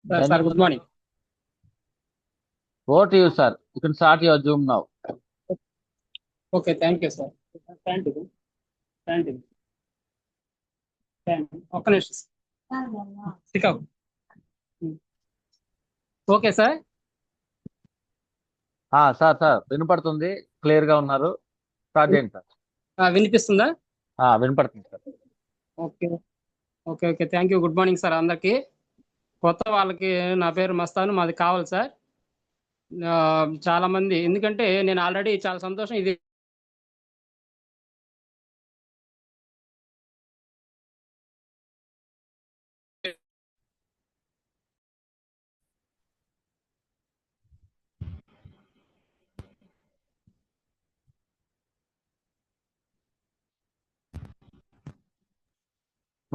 Sir, good morning. Over to you, sir. You can start your Zoom now. Okay, thank you, sir. Thank you. Thank you. ఒక్క నిమిషం stick out. Okay sir. Sir వినపడుతుంది, clear గా ఉన్నారు. Start చేయండి sir. వినిపిస్తుందా? వినపడుతుంది sir. Okay okay okay thank you. Good morning sir అందరికి. కొత్త వాళ్ళకి నా పేరు మస్తాను, మాది కావాలి సార్. చాలా మంది, ఎందుకంటే నేను ఆల్రెడీ చాలా సంతోషం ఇది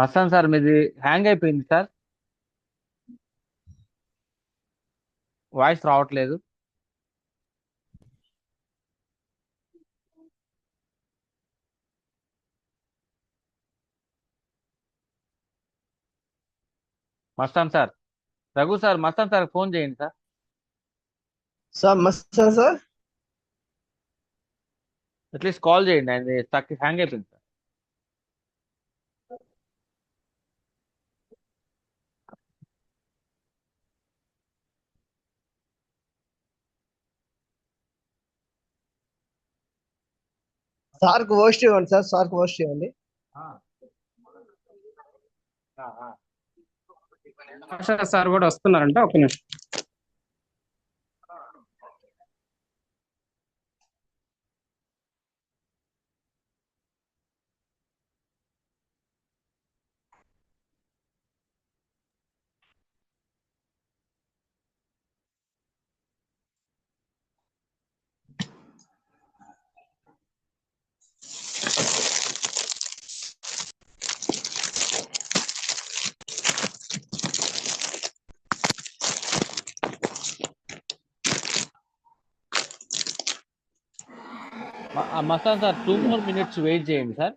మస్తాన్ సార్, మీది హ్యాంగ్ అయిపోయింది సార్, వాయిస్ రావట్లేదు. Mastan sir, Raghu sir, Mastan sir phone చేయండి sir. Sir Mastan sir, at least call చేయండి, ఆయన హ్యాంగ్ అయిపోయింది సార్. సార్కి పోస్ట్ ఇవ్వండి సార్, సార్కి పోస్ట్ ఇవ్వండి. సార్ కూడా వస్తున్నారంట. ఒక నిమిషం. Mastan sir, 2 more minutes wait చేయండి sir.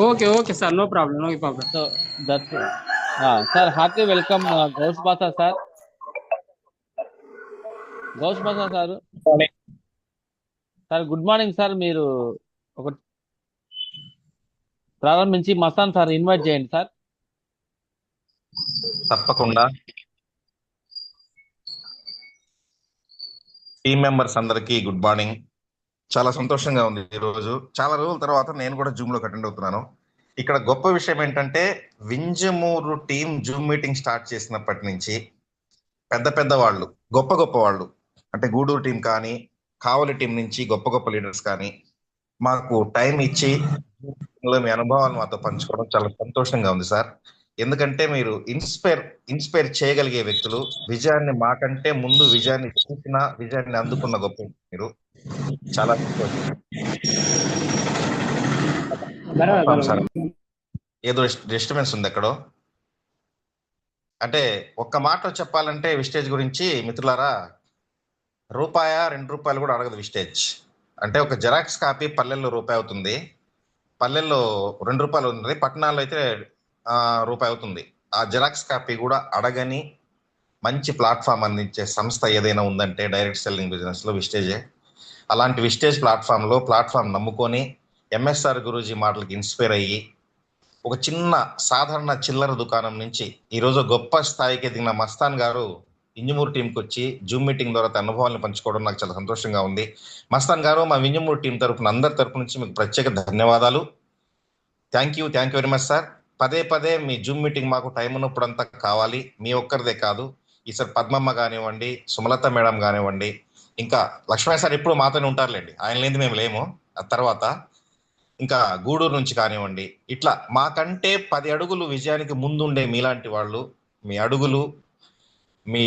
Okay okay sir, no problem, no problem. So that's sir, hearty welcome Ghouse Basha sir. Ghouse Basha sir, sir good morning sir. మీరు ఒక ప్రారంభించి మస్తాన్ సార్ ఇన్వైట్ చేయండి సార్. తప్పకుండా. టీమ్ మెంబర్స్ అందరికీ గుడ్ మార్నింగ్. చాలా సంతోషంగా ఉంది ఈరోజు. చాలా రోజుల తర్వాత నేను కూడా జూమ్ లో అటెండ్ అవుతున్నాను. ఇక్కడ గొప్ప విషయం ఏంటంటే, Vinjamuru team Zoom meeting start చేసినప్పటి నుంచి పెద్ద పెద్ద వాళ్ళు, గొప్ప గొప్ప వాళ్ళు, అంటే గూడూరు టీం కానీ కావలి టీం నుంచి గొప్ప గొప్ప లీడర్స్ కానీ మాకు టైం ఇచ్చి మీ అనుభవాలు మాతో పంచుకోవడం చాలా సంతోషంగా ఉంది సార్. ఎందుకంటే మీరు ఇన్స్పైర్ చేయగలిగే వ్యక్తులు. విజయాన్ని మాకంటే ముందు విజయాన్ని చూసిన, విజయాన్ని అందుకున్న గొప్ప మీరు. చాలా సంతోషం. సార్, ఏదో డిస్టర్బెన్స్ ఉంది ఎక్కడో. అంటే ఒక్క మాటలో చెప్పాలంటే విస్టేజ్ గురించి మిత్రులారా, రూపాయ 2 రూపాయలు కూడా అడగదు విస్టేజ్. అంటే ఒక జెరాక్స్ కాపీ పల్లెల్లో రూపాయి అవుతుంది, పల్లెల్లో 2 రూపాయలు ఉంది, పట్టణాల్లో అయితే రూపాయి అవుతుంది. ఆ జెరాక్స్ కాపీ కూడా అడగని మంచి ప్లాట్ఫామ్ అందించే సంస్థ ఏదైనా ఉందంటే డైరెక్ట్ సెల్లింగ్ బిజినెస్ లో విస్టేజే. అలాంటి విస్టేజ్ ప్లాట్ఫామ్ నమ్ముకొని ఎంఎస్ఆర్ గురూజీ మాటలకి ఇన్స్పైర్ అయ్యి ఒక చిన్న సాధారణ చిల్లర దుకాణం నుంచి ఈరోజు గొప్ప స్థాయికి దిగిన మస్తాన్ గారు వింజమూరు టీంకి వచ్చి జూమ్ మీటింగ్ ద్వారా తన అనుభవాలను పంచుకోవడం నాకు చాలా సంతోషంగా ఉంది. మస్తాన్ గారు, మా వింజమూరు టీం తరపున అందరి తరపు నుంచి మీకు ప్రత్యేక ధన్యవాదాలు. Thank you very much sir. పదే పదే మీ జూమ్ మీటింగ్ మాకు టైం ఉన్నప్పుడు అంతా కావాలి. మీ ఒక్కరిదే కాదు, ఈసారి పద్మమ్మ కానివ్వండి, సుమలత మేడం కానివ్వండి, ఇంకా లక్ష్మణ్ సార్ ఎప్పుడు మాతోనే ఉంటారులేండి, ఆయన లేని మేము లేము. ఆ తర్వాత ఇంకా గూడూరు నుంచి కానివ్వండి, ఇట్లా మాకంటే 10 అడుగులు విజయానికి ముందుండే మీలాంటి వాళ్ళు, మీ అడుగులు, మీ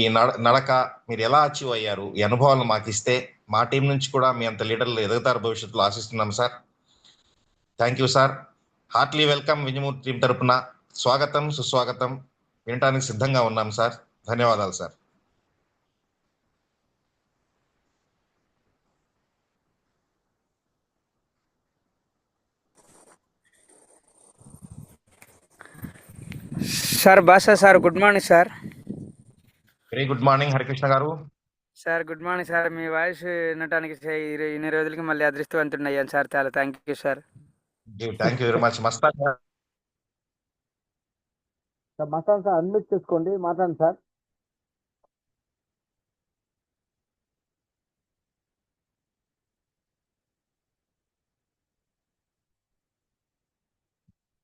నడక, మీరు ఎలా అచీవ్ అయ్యారు, ఈ అనుభవాలను మాకు ఇస్తే మా టీం నుంచి కూడా మీ అంత లీడర్లు ఎదుగుతారు భవిష్యత్తులో ఆశిస్తున్నాం sir. Thank you sir. Heartily welcome Vinjamur team తరపున. స్వాగతం, సుస్వాగతం. వినటానికి సిద్ధంగా ఉన్నాం సార్. ధన్యవాదాలు sir. Sir Basha sir good morning sir. Very good morning Harikrishna గారు. Sir good morning sir. మీ వాయిస్ వినడానికి ఇన్ని రోజులకి మళ్ళీ అదృష్టవంతుడయ్యాను సార్. చాలా thank you sir. Thank you very much. Mastan గారు. సార్ మస్తాన్ సార్ అన్మ్యూట్ చేసుకోండి, మాట్లాడండి సార్.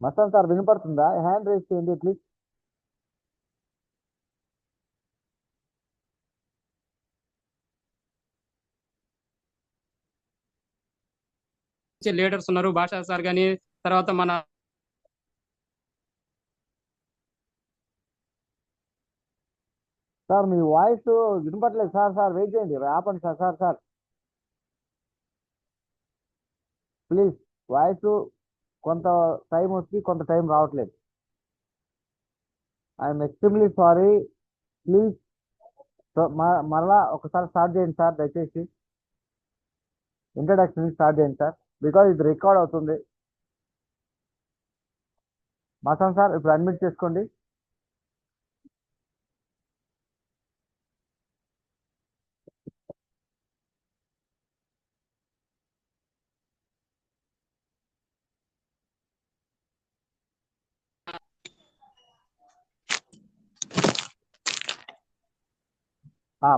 మస్తాన్ సార్ వినపడుతుందా? హ్యాండ్ రేస్ చేయండి ప్లీజ్. లీడర్స్ ఉన్నారు, భాషా సార్ కానీ, తర్వాత మన సార్ మీ వాయిస్ వినపట్లేదు సార్. సార్ వెయిట్ చేయండి, ఆపండి sir. Sir sir please, voice కొంత టైం వచ్చి కొంత టైం రావట్లేదు. I'm extremely sorry. ప్లీజ్ మరలా ఒకసారి స్టార్ట్ చేయండి సార్, దయచేసి ఇంట్రడక్షన్ స్టార్ట్ చేయండి సార్, బికాజ్ ఇది రికార్డ్ అవుతుంది. మస్తాన్ సార్ ఇప్పుడు అడ్మిట్ చేసుకోండి.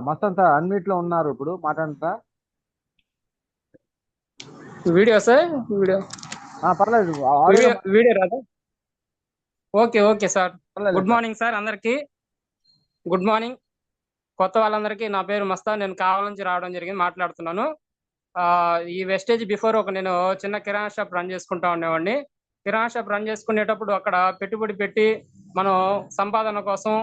మస్తాన్ సార్ అన్మ్యూట్ లో ఉన్నారు, ఇప్పుడు మాట్లాడండి సార్. వీడియో సార్, వీడియో పర్లేదు, వీడియో రాదా? Okay okay sir. పర్లేదు. గుడ్ మార్నింగ్ సార్ అందరికి. గుడ్ మార్నింగ్ కొత్త వాళ్ళందరికీ. నా పేరు మస్తాన్, నేను కావలి నుంచి రావడం జరిగింది, మాట్లాడుతున్నాను. ఈ వెస్టేజ్ బిఫోర్ నేను చిన్న కిరాణా షాప్ రన్ చేసుకుంటా ఉండేవాడిని. కిరాణా షాప్ రన్ చేసుకునేటప్పుడు అక్కడ పెట్టుబడి పెట్టి మనం సంపాదన కోసం,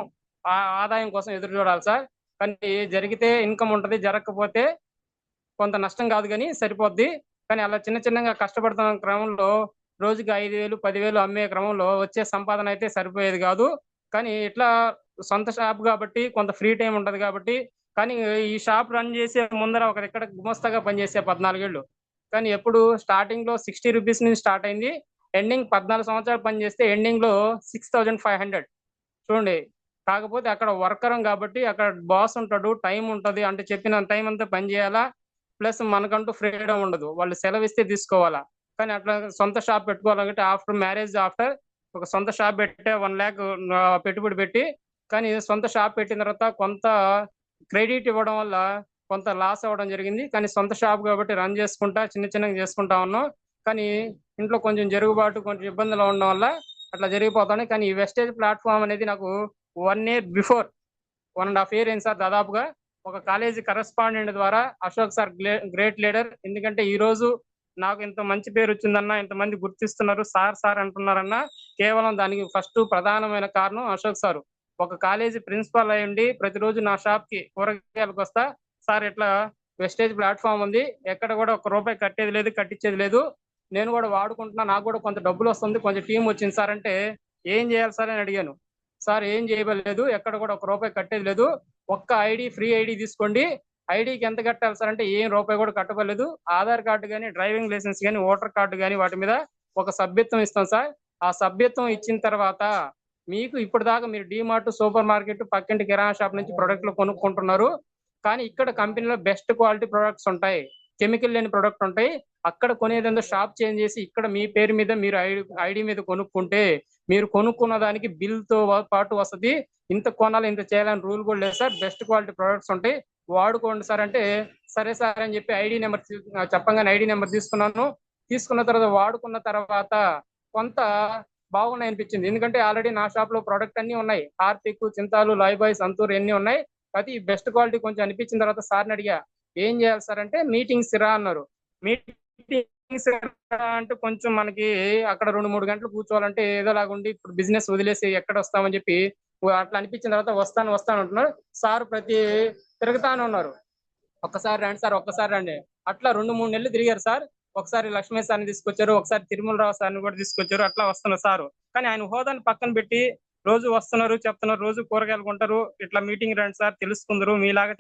ఆదాయం కోసం ఎదురు చూడాలి సార్. కానీ జరిగితే ఇన్కమ్ ఉంటుంది, జరగకపోతే కొంత నష్టం కాదు కానీ సరిపోద్ది. కానీ అలా చిన్న చిన్నగా కష్టపడుతున్న క్రమంలో రోజుకి 5,000 10,000 అమ్మే క్రమంలో వచ్చే సంపాదన అయితే సరిపోయేది కాదు. కానీ ఇట్లా సొంత షాప్ కాబట్టి కొంత ఫ్రీ టైం ఉంటది కాబట్టి, కానీ ఈ షాప్ రన్ చేసే ముందర ఒక ఇక్కడ గుమస్తాగా పనిచేసే 14 ఏళ్ళు. కానీ ఎప్పుడు స్టార్టింగ్ లో 60 రూపీస్ నుంచి స్టార్ట్ అయింది. ఎండింగ్ 14 సంవత్సరాలు పనిచేస్తే ఎండింగ్ లో 6,500 చూడండి. కాకపోతే అక్కడ వర్కరం కాబట్టి అక్కడ బాస్ ఉంటాడు, టైం ఉంటది, అంటే చెప్పిన టైం అంతా పని చేయాలా. ప్లస్ మనకంటూ ఫ్రీడమ్ ఉండదు, వాళ్ళు సెలవు ఇస్తే తీసుకోవాలా. కానీ అట్లా సొంత షాప్ పెట్టుకోవాలంటే ఆఫ్టర్ మ్యారేజ్ ఒక సొంత షాప్ పెట్టే 1 lakh పెట్టుబడి పెట్టి, కానీ సొంత షాప్ పెట్టిన తర్వాత కొంత క్రెడిట్ ఇవ్వడం వల్ల కొంత లాస్ అవ్వడం జరిగింది. కానీ సొంత షాప్ కాబట్టి రన్ చేసుకుంటా చిన్న చిన్నగా చేసుకుంటా ఉన్నాం. కానీ ఇంట్లో కొంచెం జరుగుబాటు, కొంచెం ఇబ్బందులు ఉండడం వల్ల అట్లా జరిగిపోతాయి. కానీ ఈ వెస్టేజ్ ప్లాట్ఫామ్ అనేది నాకు 1 year బిఫోర్ 1.5 year అయింది సార్ దాదాపుగా. ఒక కాలేజీ కరెస్పాండెంట్ ద్వారా అశోక్ సార్ గ్రేట్ లీడర్. ఎందుకంటే ఈ రోజు నాకు ఇంత మంచి పేరు వచ్చిందన్నా, ఇంతమంది గుర్తిస్తున్నారు, సార్ సార్ అంటున్నారన్నా, కేవలం దానికి ఫస్ట్ ప్రధానమైన కారణం అశోక్ సార్. ఒక కాలేజీ ప్రిన్సిపాల్ అయ్యండి ప్రతిరోజు నా షాప్ కి కూరగాయలకు వస్తా, సార్ ఇట్లా వెస్టేజ్ ప్లాట్ఫామ్ ఉంది, ఎక్కడ కూడా 1 రూపాయి కట్టేది లేదు, కట్టించేది లేదు, నేను కూడా వాడుకుంటున్నా, నాకు కూడా కొంత డబ్బులు వస్తుంది, కొంచెం టీం వచ్చింది సార్ అంటే, ఏం చేయాలి సార్ అని అడిగాను. సార్ ఏం చేయలేదు, ఎక్కడ కూడా 1 రూపాయి కట్టేది లేదు, ఒక్క ఐడి ఫ్రీ ఐడి తీసుకోండి, ఐడికి ఎంత కట్టాలి సార్ అంటే ఏం రూపాయి కూడా కట్టబడలేదు, ఆధార్ కార్డు కానీ, డ్రైవింగ్ లైసెన్స్ కానీ, ఓటర్ కార్డు కానీ వాటి మీద ఒక సభ్యత్వం ఇస్తాం సార్. ఆ సభ్యత్వం ఇచ్చిన తర్వాత మీకు ఇప్పటిదాకా మీరు డిమార్ట్, సూపర్ మార్కెట్, పక్కింటి కిరాణా షాప్ నుంచి ప్రొడక్ట్లు కొనుక్కుంటున్నారు. కానీ ఇక్కడ కంపెనీలో బెస్ట్ క్వాలిటీ ప్రొడక్ట్స్ ఉంటాయి, కెమికల్ లేని ప్రొడక్ట్ ఉంటాయి. అక్కడ కొనేదంతా షాప్ చేంజ్ చేసి ఇక్కడ మీ పేరు మీద మీరు ఐడి మీద కొనుక్కుంటే మీరు కొనుక్కున్న దానికి బిల్ తో పాటు వస్తుంది. ఇంత కొనాలి, ఇంత చేయాలని రూల్ కూడా లేదు సార్. బెస్ట్ క్వాలిటీ ప్రొడక్ట్స్ ఉంటాయి, వాడుకోండి సార్ అంటే, సరే సార్ అని చెప్పి ఐడి నెంబర్ చెప్పంగానే ఐడి నెంబర్ తీసుకున్నాను. తీసుకున్న తర్వాత వాడుకున్న తర్వాత కొంత బాగున్నాయి అనిపించింది. ఎందుకంటే ఆల్రెడీ నా షాప్ లో ప్రొడక్ట్ అన్ని ఉన్నాయి, హార్పిక్, చింతాలు, లాయిబాయ్, సంతూర్ అన్ని ఉన్నాయి. అది బెస్ట్ క్వాలిటీ కొంచెం అనిపించిన తర్వాత సార్ని అడిగా ఏం చేయాలి సార్ అంటే, మీటింగ్స్ రా అన్నారు. మీటింగ్స్ అంటే కొంచెం మనకి అక్కడ 2-3 గంటలు కూర్చోవాలంటే ఏదోలాగుండి, ఇప్పుడు బిజినెస్ వదిలేసి ఎక్కడ వస్తామని చెప్పి అట్లా అనిపించిన తర్వాత వస్తాను అంటున్నారు. సార్ ప్రతి తిరుగుతానే ఉన్నారు, ఒక్కసారి రండి సార్, ఒక్కసారి రండి. అట్లా 2-3 నెలలు తిరిగారు సార్. ఒకసారి లక్ష్మీ సార్ని తీసుకొచ్చారు, ఒకసారి తిరుమలరావు సార్ని కూడా తీసుకొచ్చారు. అట్లా వస్తున్నారు సారు. కానీ ఆయన హోదాని పక్కన పెట్టి రోజు వస్తున్నారు, చెప్తున్నారు, రోజు కూరగాయలు కొంటారు, ఇట్లా మీటింగ్ రండి సార్ తెలుసుకుందరు, మీలాగా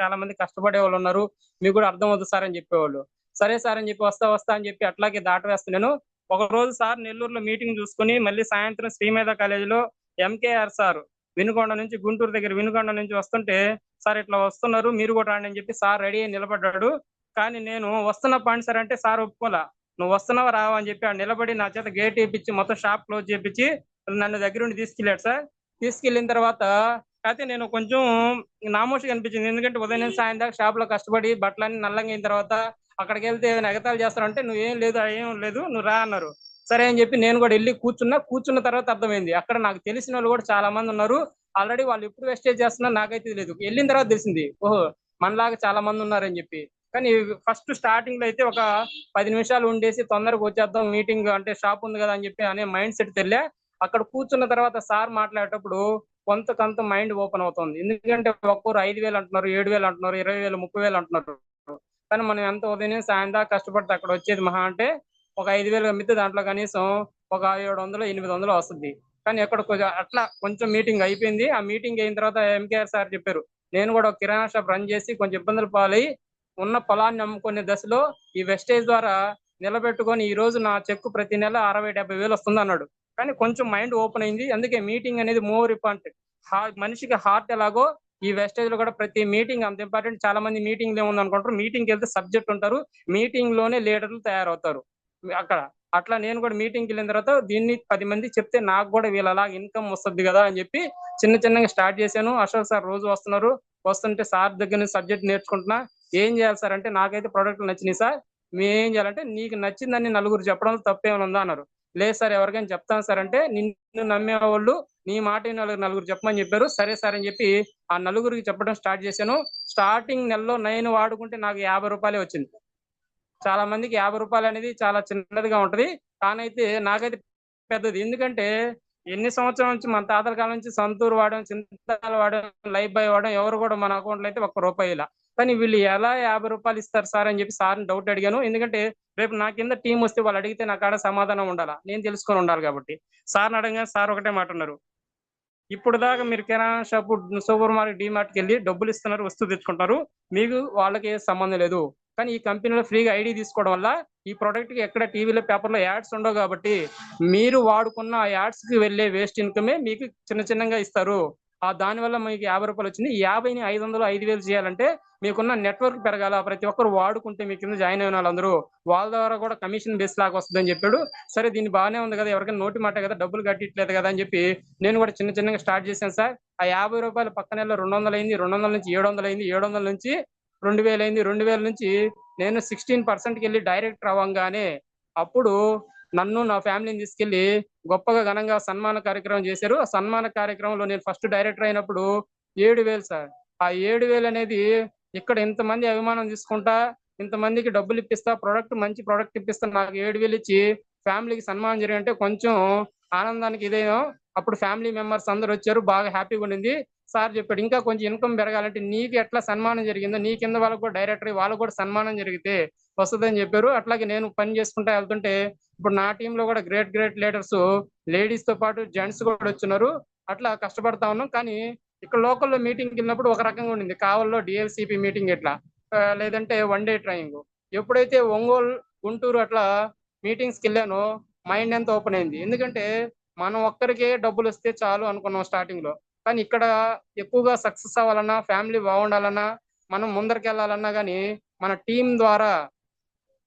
చాలా మంది కష్టపడే వాళ్ళు ఉన్నారు, మీకు కూడా అర్థం అవుతుంది సార్ అని చెప్పేవాళ్ళు. సరే సార్ అని చెప్పి వస్తా అని చెప్పి అట్లాగే దాట వేస్తున్నాను. ఒక రోజు సార్ నెల్లూరులో మీటింగ్ చూసుకుని మళ్ళీ సాయంత్రం శ్రీమేధ కాలేజీలో ఎంకేఆర్ సార్ వినుకొండ నుంచి, గుంటూరు దగ్గర వినుకొండ నుంచి వస్తుంటే, సార్ ఇట్లా వస్తున్నారు మీరు కూడా రండి అని చెప్పి సార్ రెడీ అయి నిలబడ్డాడు. కానీ నేను వస్తున్న పాయింట్ సార్ అంటే సార్ ఒప్పుకోలా. నువ్వు వస్తున్నావా రావా అని చెప్పి ఆడు నిలబడి నా చేత గేట్ వేయించి మొత్తం షాప్ క్లోజ్ చేయించి నన్ను దగ్గరుండి తీసుకెళ్ళాడు సార్. తీసుకెళ్ళిన తర్వాత అయితే నేను కొంచెం నామోషిగా అనిపించింది. ఎందుకంటే ఉదయం నుంచి సాయం దాకా షాప్ లో కష్టపడి బట్టలన్నీ నల్లంగా అయిన తర్వాత అక్కడికి వెళ్తే ఎగతాళి చేస్తారంటే నువ్వేం లేదు ఏం లేదు నువ్వు రా అన్నారు. సరే అని చెప్పి నేను కూడా వెళ్ళి కూర్చున్న తర్వాత అర్థమైంది అక్కడ నాకు తెలిసిన వాళ్ళు కూడా చాలా మంది ఉన్నారు. ఆల్రెడీ వాళ్ళు ఎప్పుడు వెస్టేజ్ చేస్తున్నారు నాకైతే తెలియదు. వెళ్ళిన తర్వాత తెలిసింది ఓహో మనలాగా చాలా మంది ఉన్నారని చెప్పి. కానీ ఫస్ట్ స్టార్టింగ్ లో అయితే ఒక 10 నిమిషాలు ఉండేసి తొందరగా వచ్చేద్దాం మీటింగ్ అంటే షాప్ ఉంది కదా అని చెప్పి అనే మైండ్ సెట్ తెల్లే. అక్కడ కూర్చున్న తర్వాత సార్ మాట్లాడేటప్పుడు కొంత మైండ్ ఓపెన్ అవుతుంది. ఎందుకంటే ఒక్కరు 5,000 అంటున్నారు, 7,000 అంటున్నారు, 20,000, 30,000 అంటున్నారు. కానీ మనం ఎంత ఉదయం సాయం దాకా కష్టపడితే అక్కడ వచ్చేది మహా అంటే ఒక 5,000 అమ్మితే దాంట్లో కనీసం ఒక 700, 800 వస్తుంది. కానీ అక్కడ అట్లా కొంచెం మీటింగ్ అయిపోయింది. ఆ మీటింగ్ అయిన తర్వాత ఎంకేఆర్ సార్ చెప్పారు నేను కూడా ఒక కిరాణా షాప్ రన్ చేసి కొంచెం ఇబ్బందులు పాలై ఉన్న పొలాన్ని అమ్ముకునే దశలో ఈ వెస్టేజ్ ద్వారా నిలబెట్టుకొని ఈ రోజు నా చెక్కు ప్రతి నెల 60,000-70,000 వస్తుంది అన్నాడు. కానీ కొంచెం మైండ్ ఓపెన్ అయింది. అందుకే మీటింగ్ అనేది మోర్ ఇంపార్టెంట్. మనిషికి హార్ట్ ఎలాగో ఈ వెస్టేజ్ లో కూడా ప్రతి మీటింగ్ అంత ఇంపార్టెంట్. చాలా మంది మీటింగ్ ఏముంది అనుకుంటారు, మీటింగ్ వెళ్తే సబ్జెక్ట్ ఉంటారు, మీటింగ్ లోనే లీడర్లు తయారవుతారు అక్కడ. అట్లా నేను కూడా మీటింగ్కి వెళ్ళిన తర్వాత దీన్ని 10 మంది చెప్తే నాకు కూడా వీళ్ళలా ఇన్కమ్ వస్తుంది కదా అని చెప్పి చిన్నగా స్టార్ట్ చేశాను. అశోక్ సార్ రోజు వస్తుంటే సార్ దగ్గర నుంచి సబ్జెక్ట్ నేర్చుకుంటున్నా. ఏం చేయాలి సార్ అంటే నాకైతే ప్రొడక్ట్లు నచ్చినాయి సార్, మేమేం చేయాలంటే నీకు నచ్చిందని నలుగురు చెప్పడం తప్పేమైనా ఉందా అన్నారు. లేదు సార్ ఎవరికైనా చెప్తాను సార్ అంటే నిన్ను నమ్మేవాళ్ళు నీ మాట నలుగురు చెప్పమని చెప్పారు. సరే సార్ అని చెప్పి ఆ నలుగురికి చెప్పడం స్టార్ట్ చేశాను. స్టార్టింగ్ నెలలో నేను వాడుకుంటే నాకు 50 రూపాయలే వచ్చింది. చాలా మందికి 50 రూపాయలు అనేది చాలా చిన్నదిగా ఉంటది, కానైతే నాకైతే పెద్దది. ఎందుకంటే ఎన్ని సంవత్సరాల నుంచి మన తాతల కాలం నుంచి సంతూర్ వాడడం, చింతకాయలు వాడడం, లైఫ్ బాయ్ వాడడం, ఎవరు కూడా మన అకౌంట్ లో అయితే ₹1 ఇలా. కానీ వీళ్ళు ఎలా 50 రూపాయలు ఇస్తారు సార్ అని చెప్పి సార్ని డౌట్ అడిగాను. ఎందుకంటే రేపు నా కింద టీం వస్తే వాళ్ళు అడిగితే నా కాడ సమాధానం ఉండాలా, నేను తెలుసుకొని ఉండాలి కాబట్టి. సార్ని అడగగానే సార్ ఒకటే మాట అన్నారు, ఇప్పుడు దాకా మీరు కిరాణా షాపు, సూపర్ మార్కెట్, డిమార్ట్కి వెళ్ళి డబ్బులు ఇస్తున్నారు, వస్తువు తెచ్చుకుంటారు, మీకు వాళ్ళకి సంబంధం లేదు. కానీ ఈ కంపెనీలో ఫ్రీగా ఐడి తీసుకోవడం వల్ల ఈ ప్రోడక్ట్ కి ఎక్కడ టీవీలో పేపర్లో యాడ్స్ ఉండవు కాబట్టి మీరు వాడుకున్న ఆ యాడ్స్ కి వెళ్ళే వేస్ట్ ఇన్కమే మీకు చిన్నగా ఇస్తారు. దానివల్ల మీకు 50 రూపాయలు వచ్చింది. 50ని 500, 5,000 చేయాలంటే మీకున్న నెట్వర్క్ పెరగాల. ప్రతి ఒక్కరు వాడుకుంటే మీ కింద జాయిన్ అయిన వాళ్ళందరూ వాళ్ళ ద్వారా కూడా కమిషన్ బేస్ లాగా వస్తుందని చెప్పాడు. సరే దీన్ని బాగానే ఉంది కదా, ఎవరికైనా నోటి మాట కదా, డబ్బులు కట్టిట్లేదు కదా అని చెప్పి నేను కూడా చిన్నగా స్టార్ట్ చేశాను సార్. ఆ 50 రూపాయలు పక్క నెలలో 200 అయింది, 200 నుంచి 700 అయింది, 700 నుంచి 2,000 అయింది, 2,000 నుంచి నేను 16%కి వెళ్ళి డైరెక్టర్ అవ్వంగానే అప్పుడు నన్ను నా ఫ్యామిలీని తీసుకెళ్లి గొప్పగా ఘనంగా సన్మాన కార్యక్రమం చేశారు. ఆ సన్మాన కార్యక్రమంలో నేను ఫస్ట్ డైరెక్టర్ అయినప్పుడు 7,000 సార్. ఆ 7,000 అనేది ఇక్కడ ఇంతమంది అభిమానం తీసుకుంటా, ఇంతమందికి డబ్బులు ఇప్పిస్తా, మంచి ప్రోడక్ట్ ఇప్పిస్తా, నాకు 7,000 ఇచ్చి ఫ్యామిలీకి సన్మానం జరిగింటే కొంచెం ఆనందానికి ఇదేనో. అప్పుడు ఫ్యామిలీ మెంబర్స్ అందరు వచ్చారు, బాగా హ్యాపీగా ఉండింది. సార్ చెప్పాడు ఇంకా కొంచెం ఇన్కమ్ పెరగాలంటే నీకు ఎట్లా సన్మానం జరిగిందో నీ కింద వాళ్ళకు కూడా డైరెక్టర్ వాళ్ళకు కూడా సన్మానం జరిగితే వస్తుందని చెప్పారు. అట్లాగే నేను పని చేసుకుంటా వెళ్తుంటే ఇప్పుడు నా టీంలో కూడా గ్రేట్ లీడర్స్, లేడీస్ తో పాటు జెంట్స్ కూడా వచ్చున్నారు. అట్లా కష్టపడతా ఉన్నాం. కానీ ఇక్కడ లోకల్లో మీటింగ్కి వెళ్ళినప్పుడు ఒక రకంగా ఉండింది, కావల్లో డిఎల్సిపి మీటింగ్ ఎట్లా, లేదంటే వన్ డే ట్రైనింగ్. ఎప్పుడైతే ఒంగోలు, గుంటూరు అట్లా మీటింగ్స్కి వెళ్ళానో మైండ్ ఎంత ఓపెన్ అయింది. ఎందుకంటే మనం ఒక్కరికే డబ్బులు వస్తే చాలు అనుకున్నాం స్టార్టింగ్ లో. కానీ ఇక్కడ ఎక్కువగా సక్సెస్ అవ్వాలన్నా, ఫ్యామిలీ బాగుండాలన్నా, మనం ముందరికి కానీ మన టీం ద్వారా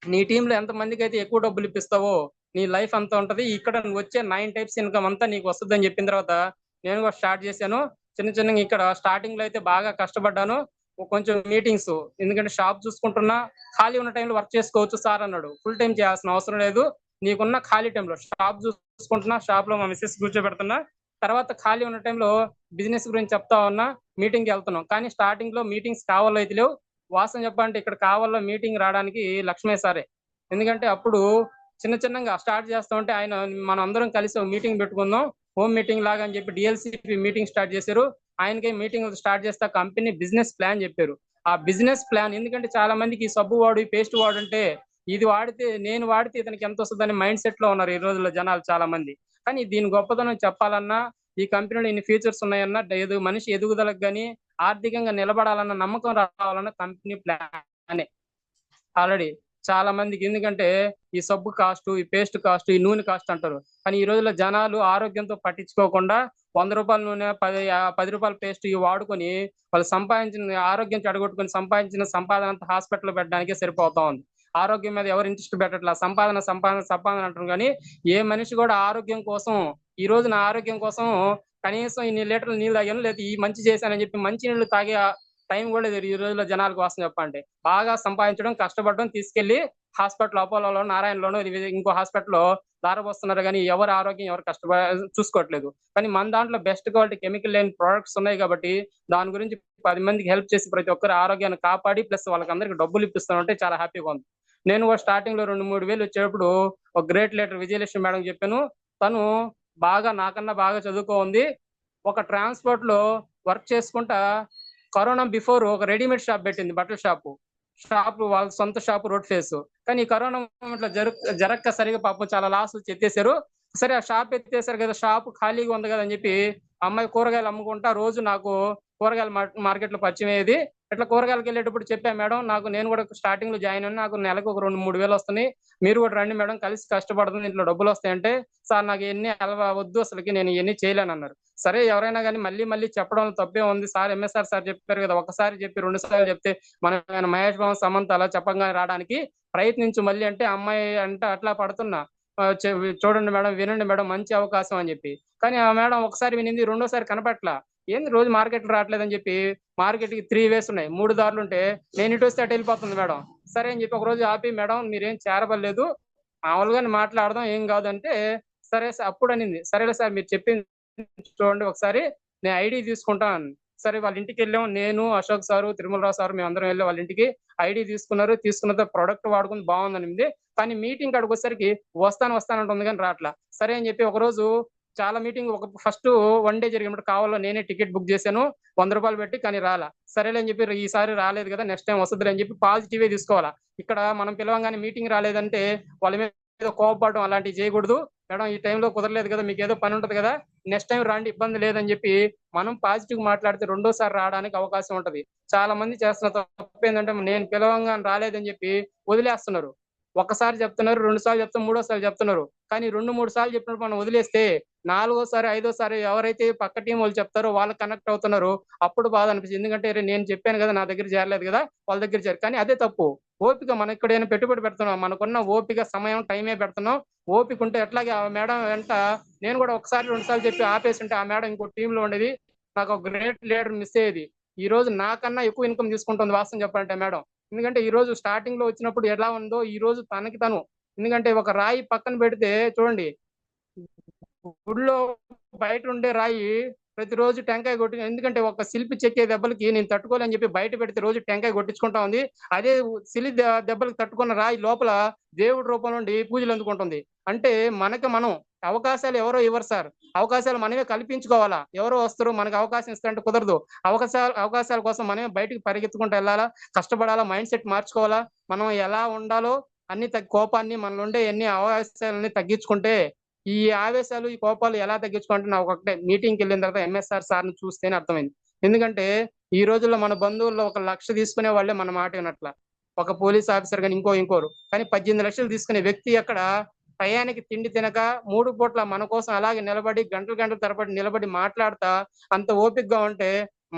నీ టీంలో ఎంత మందికి అయితే ఎక్కువ డబ్బులు ఇప్పిస్తావో నీ లైఫ్ అంతా ఉంటది. ఇక్కడ నువ్వు వచ్చే 9 టైప్స్ ఇన్కమ్ అంతా నీకు వస్తుంది అని చెప్పిన తర్వాత నేను కూడా స్టార్ట్ చేశాను. చిన్నగా ఇక్కడ స్టార్టింగ్ లో అయితే బాగా కష్టపడ్డాను. కొంచెం మీటింగ్స్, ఎందుకంటే షాప్ చూసుకుంటున్నా, ఖాళీ ఉన్న టైంలో వర్క్ చేసుకోవచ్చు సార్ అన్నాడు. ఫుల్ టైం చేయాల్సిన అవసరం లేదు, నీకున్న ఖాళీ టైంలో షాప్ చూసుకుంటున్నా, షాప్ లో మా మిస్సెస్ కూర్చోబెడుతున్నా, తర్వాత ఖాళీ ఉన్న టైంలో బిజినెస్ గురించి చెప్తా ఉన్నా, మీటింగ్కి వెళ్తున్నాం. కానీ స్టార్టింగ్ లో మీటింగ్స్ కావాలో అయితే లేవు. వాస్తవం చెప్పాలంటే ఇక్కడ కావాలో మీటింగ్ రావడానికి లక్ష్మే సారే. ఎందుకంటే అప్పుడు చిన్నగా స్టార్ట్ చేస్తా ఉంటే ఆయన మనం అందరం కలిసి మీటింగ్ పెట్టుకుందాం, హోమ్ మీటింగ్ లాగా అని చెప్పి డిఎల్సిపి మీటింగ్ స్టార్ట్ చేశారు. ఆయనకి మీటింగ్ స్టార్ట్ చేస్తా కంపెనీ బిజినెస్ ప్లాన్ చెప్పారు. ఆ బిజినెస్ ప్లాన్, ఎందుకంటే చాలా మందికి సబ్బు వాడు, పేస్ట్ వాడు అంటే ఇది వాడితే నేను వాడితే ఇతనికి ఎంత వస్తుందని మైండ్ సెట్ లో ఉన్నారు ఈ రోజుల్లో జనాలు చాలా మంది. కానీ దీని గొప్పతనం చెప్పాలన్నా, ఈ కంపెనీలో ఇన్ని ఫీచర్స్ ఉన్నాయన్నా, మనిషి ఎదుగుదలకు కానీ ఆర్థికంగా నిలబడాలన్న నమ్మకం రావాలన్న కంపెనీ ప్లాన్ ఆల్రెడీ చాలా మందికి. ఎందుకంటే ఈ సబ్బు కాస్ట్, ఈ పేస్ట్ కాస్ట్, ఈ నూనె కాస్ట్ అంటారు. కానీ ఈ రోజుల్లో జనాలు ఆరోగ్యంతో పట్టించుకోకుండా రూపాయల నూనె 10 రూపాయల పేస్ట్ ఇవి వాడుకొని వాళ్ళు సంపాదించిన ఆరోగ్యం చెడగొట్టుకొని సంపాదించిన సంపాదన అంతా హాస్పిటల్ పెట్టడానికే సరిపోతా ఉంది. ఆరోగ్యం మీద ఎవరు ఇంట్రెస్ట్ పెట్టట్లా. సంపాదన సంపాదన సంపాదన అంటారు కానీ ఏ మనిషి కూడా ఆరోగ్యం కోసం ఈ రోజు నా ఆరోగ్యం కోసం కనీసం ఇన్ని లీటర్లు నీళ్ళు తాగాను, లేదా ఈ మంచి చేశానని చెప్పి మంచి నీళ్లు తాగే టైం కూడా లేదు ఈ రోజుల్లో జనాల కోసం చెప్పండి. బాగా సంపాదించడం, కష్టపడడం, తీసుకెళ్లి హాస్పిటల్ అపోలోలో, నారాయణలోనో ఇంకో హాస్పిటల్లో దారపోస్తున్నారు కానీ ఎవరి ఆరోగ్యం ఎవరు చూసుకోవట్లేదు. కానీ మన దాంట్లో బెస్ట్ క్వాలిటీ కెమికల్ లేని ప్రొడక్ట్స్ ఉన్నాయి కాబట్టి దాని గురించి 10 మందికి హెల్ప్ చేసి ప్రతి ఒక్కరి ఆరోగ్యాన్ని కాపాడి ప్లస్ వాళ్ళకందరికి డబ్బులు ఇప్పిస్తానంటే చాలా హ్యాపీగా ఉంది. నేను కూడా స్టార్టింగ్ లో 2-3 వేలు వచ్చేటప్పుడు ఒక గ్రేట్ లీడర్ విజయలక్ష్మి మేడం చెప్పాను. తను నాకన్నా బాగా చదువుకోంది. ఒక ట్రాన్స్పోర్ట్ లో వర్క్ చేసుకుంటా కరోనా బిఫోర్ ఒక రెడీమేడ్ షాప్ పెట్టింది, బట్టల షాప్ వాళ్ళ సొంత షాప్ రోడ్ ఫేస్. కానీ ఈ కరోనా మూమెంట్ లో జరక్క సరిగా పాపం చాలా లాస్ వచ్చి ఎత్తేసారు. సరే ఆ షాప్ ఎత్తేసారు కదా, షాప్ ఖాళీగా ఉంది కదా అని చెప్పి అమ్మాయి కూరగాయలు అమ్ముకుంటా రోజు నాకు కూరగాయల మార్కెట్ లో పరిచయం అయ్యేది. ఇట్లా కూరగాయలకు వెళ్ళేటప్పుడు చెప్పా, మేడం నేను కూడా స్టార్టింగ్ లో జాయిన్ అయినా, నాకు నెలకు ఒక 2-3 వేలు వస్తున్నాయి, మీరు కూడా రండి మేడం కలిసి కష్టపడుతుంది, ఇంట్లో డబ్బులు వస్తాయంటే సార్ నాకు ఇవన్నీ వద్దు, అసలుకి నేను ఇవన్నీ చేయలేను అన్నారు. సరే ఎవరైనా కానీ మళ్ళీ చెప్పడం తప్పే ఉంది సార్, ఎంఎస్ఆర్ సార్ చెప్పారు కదా, ఒకసారి చెప్పి 2 సార్లు చెప్తే మనం మహేష్ బాబు సమంత అలా చెప్పగానే రావడానికి ప్రయత్నించు మళ్ళీ అంటే అమ్మాయి అంటే అట్లా పడుతున్నా, చూడండి మేడం, వినండి మేడం, మంచి అవకాశం అని చెప్పి. కానీ ఆ మేడం ఒకసారి వినింది, రెండోసారి కనపట్లా. ఏంది రోజు మార్కెట్ రావట్లేదని చెప్పి మార్కెట్ కి 3 వేస్ ఉన్నాయి, 3 దారులు ఉంటే నేను ఇటు వస్తే అటు వెళ్ళిపోతుంది మేడం. సరే అని చెప్పి ఒక రోజు ఆపి, మేడం మీరేం చేరబడలేదు, మామూలుగా మాట్లాడదాం ఏం కాదంటే సరే అప్పుడు అనింది, సరేలే సార్ మీరు చెప్పింది చూడండి ఒకసారి నేను ఐడి తీసుకుంటాను. సరే వాళ్ళ ఇంటికి వెళ్ళాం, నేను అశోక్ సారు తిరుమలరావు సారు మేమందరం వెళ్ళాం వాళ్ళ ఇంటికి. ఐడి తీసుకున్న ప్రొడక్ట్ వాడుకుని బాగుందనింది. కానీ మీటింగ్ కాడికి వచ్చేసరికి వస్తానంటుంది కానీ రాట్లా. సరే అని చెప్పి ఒక రోజు చాలా మీటింగ్ ఫస్ట్ 1 డే జరిగినప్పుడు కావాలో నేనే టికెట్ బుక్ చేశాను 100 రూపాయలు పెట్టి, కానీ రాలా. సరేలే అని చెప్పి ఈసారి రాలేదు కదా, నెక్స్ట్ టైం వస్తుంది అని చెప్పి పాజిటివే తీసుకోవాలా. ఇక్కడ మనం పిలవంగానే మీటింగ్ రాలేదంటే వాళ్ళ మీద కోపపడడం అలాంటివి చేయకూడదు. మేడం ఈ టైంలో కుదరలేదు కదా, మీకు ఏదో పని ఉంటుంది కదా, నెక్స్ట్ టైం రాండి ఇబ్బంది లేదని చెప్పి మనం పాజిటివ్ మాట్లాడితే రెండోసారి రావడానికి అవకాశం ఉంటది. చాలా మంది చేస్తున్న తప్పు ఏంటంటే నేను పిలవంగానే రాలేదని చెప్పి వదిలేస్తున్నారు. ఒకసారి చెప్తున్నారు, 2 సార్లు చెప్తున్నారు, 3ఓసారి చెప్తున్నారు. కానీ 2-3 సార్లు చెప్పినప్పుడు మనం వదిలేస్తే 4ఓసారి 5ఓసారి ఎవరైతే పక్క టీం వాళ్ళు చెప్తారో వాళ్ళు కనెక్ట్ అవుతున్నారు, అప్పుడు బాధ అనిపిస్తుంది. ఎందుకంటే నేను చెప్పాను కదా, నా దగ్గర చేరలేదు కదా, వాళ్ళ దగ్గర చేరు. కానీ అదే తప్పు. ఓపిక మనం ఎక్కడైనా పెట్టుబడి పెడుతున్నాం, మనకున్న ఓపిక సమయం టైమే పెడుతున్నాం. ఓపిక ఉంటే ఎట్లాగే ఆ మేడం వెంట నేను కూడా ఒకసారి 2 సార్లు చెప్పి ఆపేసి ఉంటే ఆ మేడం ఇంకో టీంలో ఉండేది, నాకు ఒక గ్రేట్ లీడర్ మిస్ అయ్యేది. ఈ రోజు నాకన్నా ఎక్కువ ఇన్కమ్ తీసుకుంటుంది వాస్తవం చెప్పాలంటే మేడం. ఎందుకంటే ఈ రోజు స్టార్టింగ్ లో వచ్చినప్పుడు ఎలా ఉందో ఈ రోజు తనకి తను, ఎందుకంటే ఒక రాయి పక్కన పెడితే చూడండి, గుడిలో బయట ఉండే రాయి ప్రతిరోజు టెంకాయ కొట్టి, ఎందుకంటే ఒక శిల్పి చెక్కే దెబ్బలకి నేను తట్టుకోలేని చెప్పి బయట పెడితే రోజు టెంకాయ కొట్టించుకుంటా ఉంది. అదే శిలి దెబ్బలకు తట్టుకున్న రాయి లోపల దేవుడి రూపంలో ఉండి పూజలు అందుకుంటుంది. అంటే మనం అవకాశాలు ఎవరో ఇవ్వరు సార్, అవకాశాలు మనమే కల్పించుకోవాలా. ఎవరో వస్తారు మనకు అవకాశం ఇస్తారంటే కుదరదు. అవకాశాల కోసం మనమే బయటికి పరిగెత్తుకుంటూ వెళ్ళాలా, కష్టపడాలా, మైండ్ సెట్ మార్చుకోవాలా. మనం ఎలా ఉండాలో అన్ని కోపాన్ని మనలో ఉండే ఎన్ని అవకాశాలని తగ్గించుకుంటే, ఈ ఆవేశాలు ఈ కోపాలు ఎలా తగ్గించుకుంటే నాకు ఒకటే, మీటింగ్కి వెళ్ళిన తర్వాత ఎంఎస్ఆర్ సార్ని చూస్తేనే అర్థమైంది. ఎందుకంటే ఈ రోజుల్లో మన బంధువుల్లో 1 లక్ష తీసుకునే వాళ్ళే మన మాట వినట్ల, ఒక పోలీస్ ఆఫీసర్ కానీ ఇంకోరు. కానీ 18 లక్షలు తీసుకునే వ్యక్తి అక్కడ టయానికి తిండి తినక 3 పూట్ల మన కోసం అలాగే నిలబడి గంటల తరబడి నిలబడి మాట్లాడతా అంత ఓపికగా ఉంటే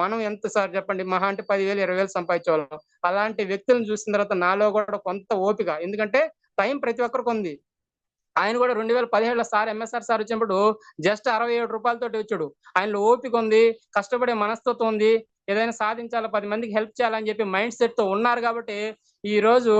మనం ఎంత సార్ చెప్పండి, మహా అంటే 10,000 20,000 సంపాదించేవాళ్ళం. అలాంటి వ్యక్తులను చూసిన తర్వాత నాలో కూడా కొంత ఓపిక, ఎందుకంటే టైం ప్రతి ఒక్కరికి ఉంది. ఆయన కూడా 2017లో సార్ ఎంఎస్ఆర్ సార్ వచ్చినప్పుడు జస్ట్ 67 రూపాయలతోటి వచ్చాడు. ఆయనలో ఓపిక ఉంది, కష్టపడే మనస్తత్వం ఉంది, ఏదైనా సాధించాలా, 10 మందికి హెల్ప్ చేయాలని చెప్పి మైండ్ సెట్ తో ఉన్నారు కాబట్టి ఈ రోజు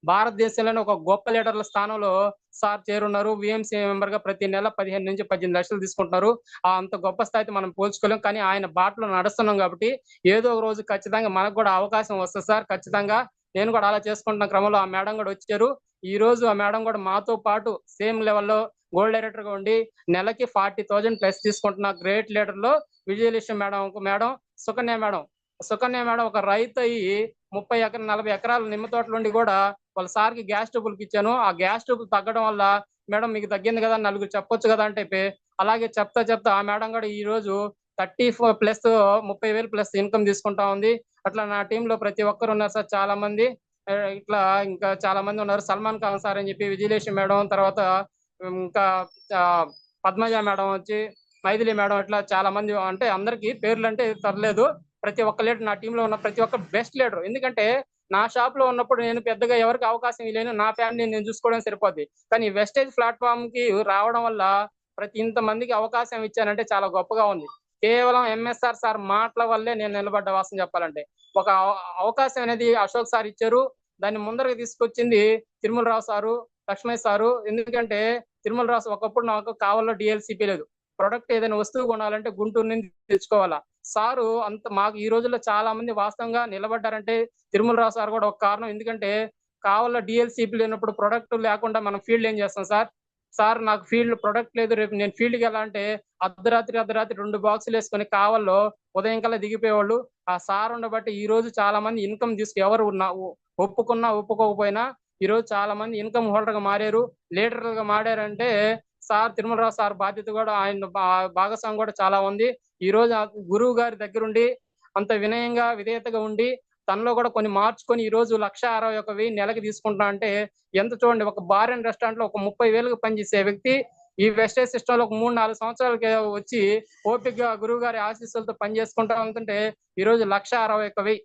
భారతదేశంలోనే ఒక గొప్ప లీడర్ల స్థానంలో సార్ చేరున్నారు. విఎంసీ మెంబర్ గా ప్రతి నెల 15 నుంచి 18 లక్షలు తీసుకుంటున్నారు. అంత గొప్ప స్థాయితో మనం పోల్చుకోలేం. కానీ ఆయన బాటలో నడుస్తున్నాం కాబట్టి ఏదో ఒక రోజు ఖచ్చితంగా మనకు కూడా అవకాశం వస్తుంది సార్. ఖచ్చితంగా నేను కూడా అలా చేసుకుంటున్న క్రమంలో ఆ మేడం కూడా వచ్చారు. ఈ రోజు ఆ మేడం కూడా మాతో పాటు సేమ్ లెవెల్లో గోల్డ్ డైరెక్టర్ గా ఉండి నెలకి 40,000 ప్లస్ తీసుకుంటున్న గ్రేట్ లీడర్ లో విజయలక్ష్మి మేడం, సుకన్య మేడం ఒక రైతు అయ్యి 40 ఎకరాల నిమ్మ తోటలు ఉండి కూడా వాళ్ళ సార్కి గ్యాస్ ట్యూబులకి ఇచ్చాను. ఆ గ్యాస్ ట్యూబుల్ తగ్గడం వల్ల మేడం మీకు తగ్గింది కదా, నలుగురు చెప్పొచ్చు కదా అంటే అలాగే చెప్తా ఆ మేడం కూడా ఈ రోజు 34 ప్లస్ 30,000 ప్లస్ ఇన్కమ్ తీసుకుంటా ఉంది. అట్లా నా టీంలో ప్రతి ఒక్కరు ఉన్నారు సార్, చాలా మంది. ఇట్లా ఇంకా చాలా మంది ఉన్నారు. సల్మాన్ ఖాన్ సార్ అని చెప్పి విజయలక్ష్మి మేడం, తర్వాత ఇంకా పద్మజ మేడం వచ్చి మైథిలి మేడం ఇట్లా చాలా మంది, అంటే అందరికి పేర్లు అంటే తరలేదు. ప్రతి ఒక్క లీడర్, నా టీంలో ఉన్న ప్రతి ఒక్క బెస్ట్ లీడర్. ఎందుకంటే నా షాప్ లో ఉన్నప్పుడు నేను పెద్దగా ఎవరికి అవకాశం ఇవ్వలేను, నా ఫ్యామిలీ నేను చూసుకోవడం సరిపోద్ది. కానీ వెస్టేజ్ ప్లాట్ఫామ్ కి రావడం వల్ల ప్రతి ఇంతమందికి అవకాశం ఇచ్చానంటే చాలా గొప్పగా ఉంది. కేవలం ఎంఎస్ఆర్ సార్ మాటల వల్లే నేను నిలబడ్డ వాస్తవం చెప్పాలంటే. ఒక అవకాశం అనేది అశోక్ సార్ ఇచ్చారు, దాన్ని ముందరకు తీసుకొచ్చింది తిరుమలరావు సారు, లక్ష్మయ్య సారు. ఎందుకంటే తిరుమలరావు ఒకప్పుడు నాకు కావాలో డిఎల్సిపి లేదు, ప్రొడక్ట్ ఏదైనా వస్తువు కొనాలంటే గుంటూరు నుంచి తెచ్చుకోవాలా. సారు అంత మాకు ఈ రోజుల్లో చాలా మంది వాస్తవంగా నిలబడ్డారంటే తిరుమలరావు సార్ కూడా ఒక కారణం. ఎందుకంటే కావాలో డిఎల్సిపి లేనప్పుడు ప్రొడక్ట్ లేకుండా మనం ఫీల్డ్ ఏం చేస్తాం సార్? సార్ నాకు ఫీల్డ్ ప్రొడక్ట్ లేదు, రేపు నేను ఫీల్డ్కి వెళ్ళాలంటే అర్ధరాత్రి 2 బాక్సులు వేసుకొని కావాలో ఉదయం కల్లా దిగిపోయేవాళ్ళు. ఆ సార్ ఉండబట్టి ఈ రోజు చాలా మంది ఇన్కమ్ ఎవరు ఒప్పుకున్నా ఒప్పుకోకపోయినా ఈ రోజు చాలా మంది ఇన్కమ్ హోల్డర్ గా మారారు, లీడర్లుగా మారారంటే సార్ తిరుమలరావు సార్ బాధ్యత కూడా, ఆయన భాగస్వామ్యం కూడా చాలా ఉంది. ఈ రోజు గురువు గారి దగ్గరుండి అంత వినయంగా విధేయతగా ఉండి తనలో కూడా కొన్ని మార్చుకొని ఈ రోజు 1,61,000 నెలకి తీసుకుంటున్నా అంటే ఎంత చూడండి. ఒక బార్ అండ్ రెస్టారెంట్ లో ఒక 30,000కి పనిచేసే వ్యక్తి ఈ వెస్టేజ్ సిస్టమ్ లో ఒక 3-4 సంవత్సరాలకి వచ్చి ఓపికగా గురువు గారి ఆశీస్సులతో పని చేసుకుంటా ఉంటుంటే ఈ రోజు 1,61,000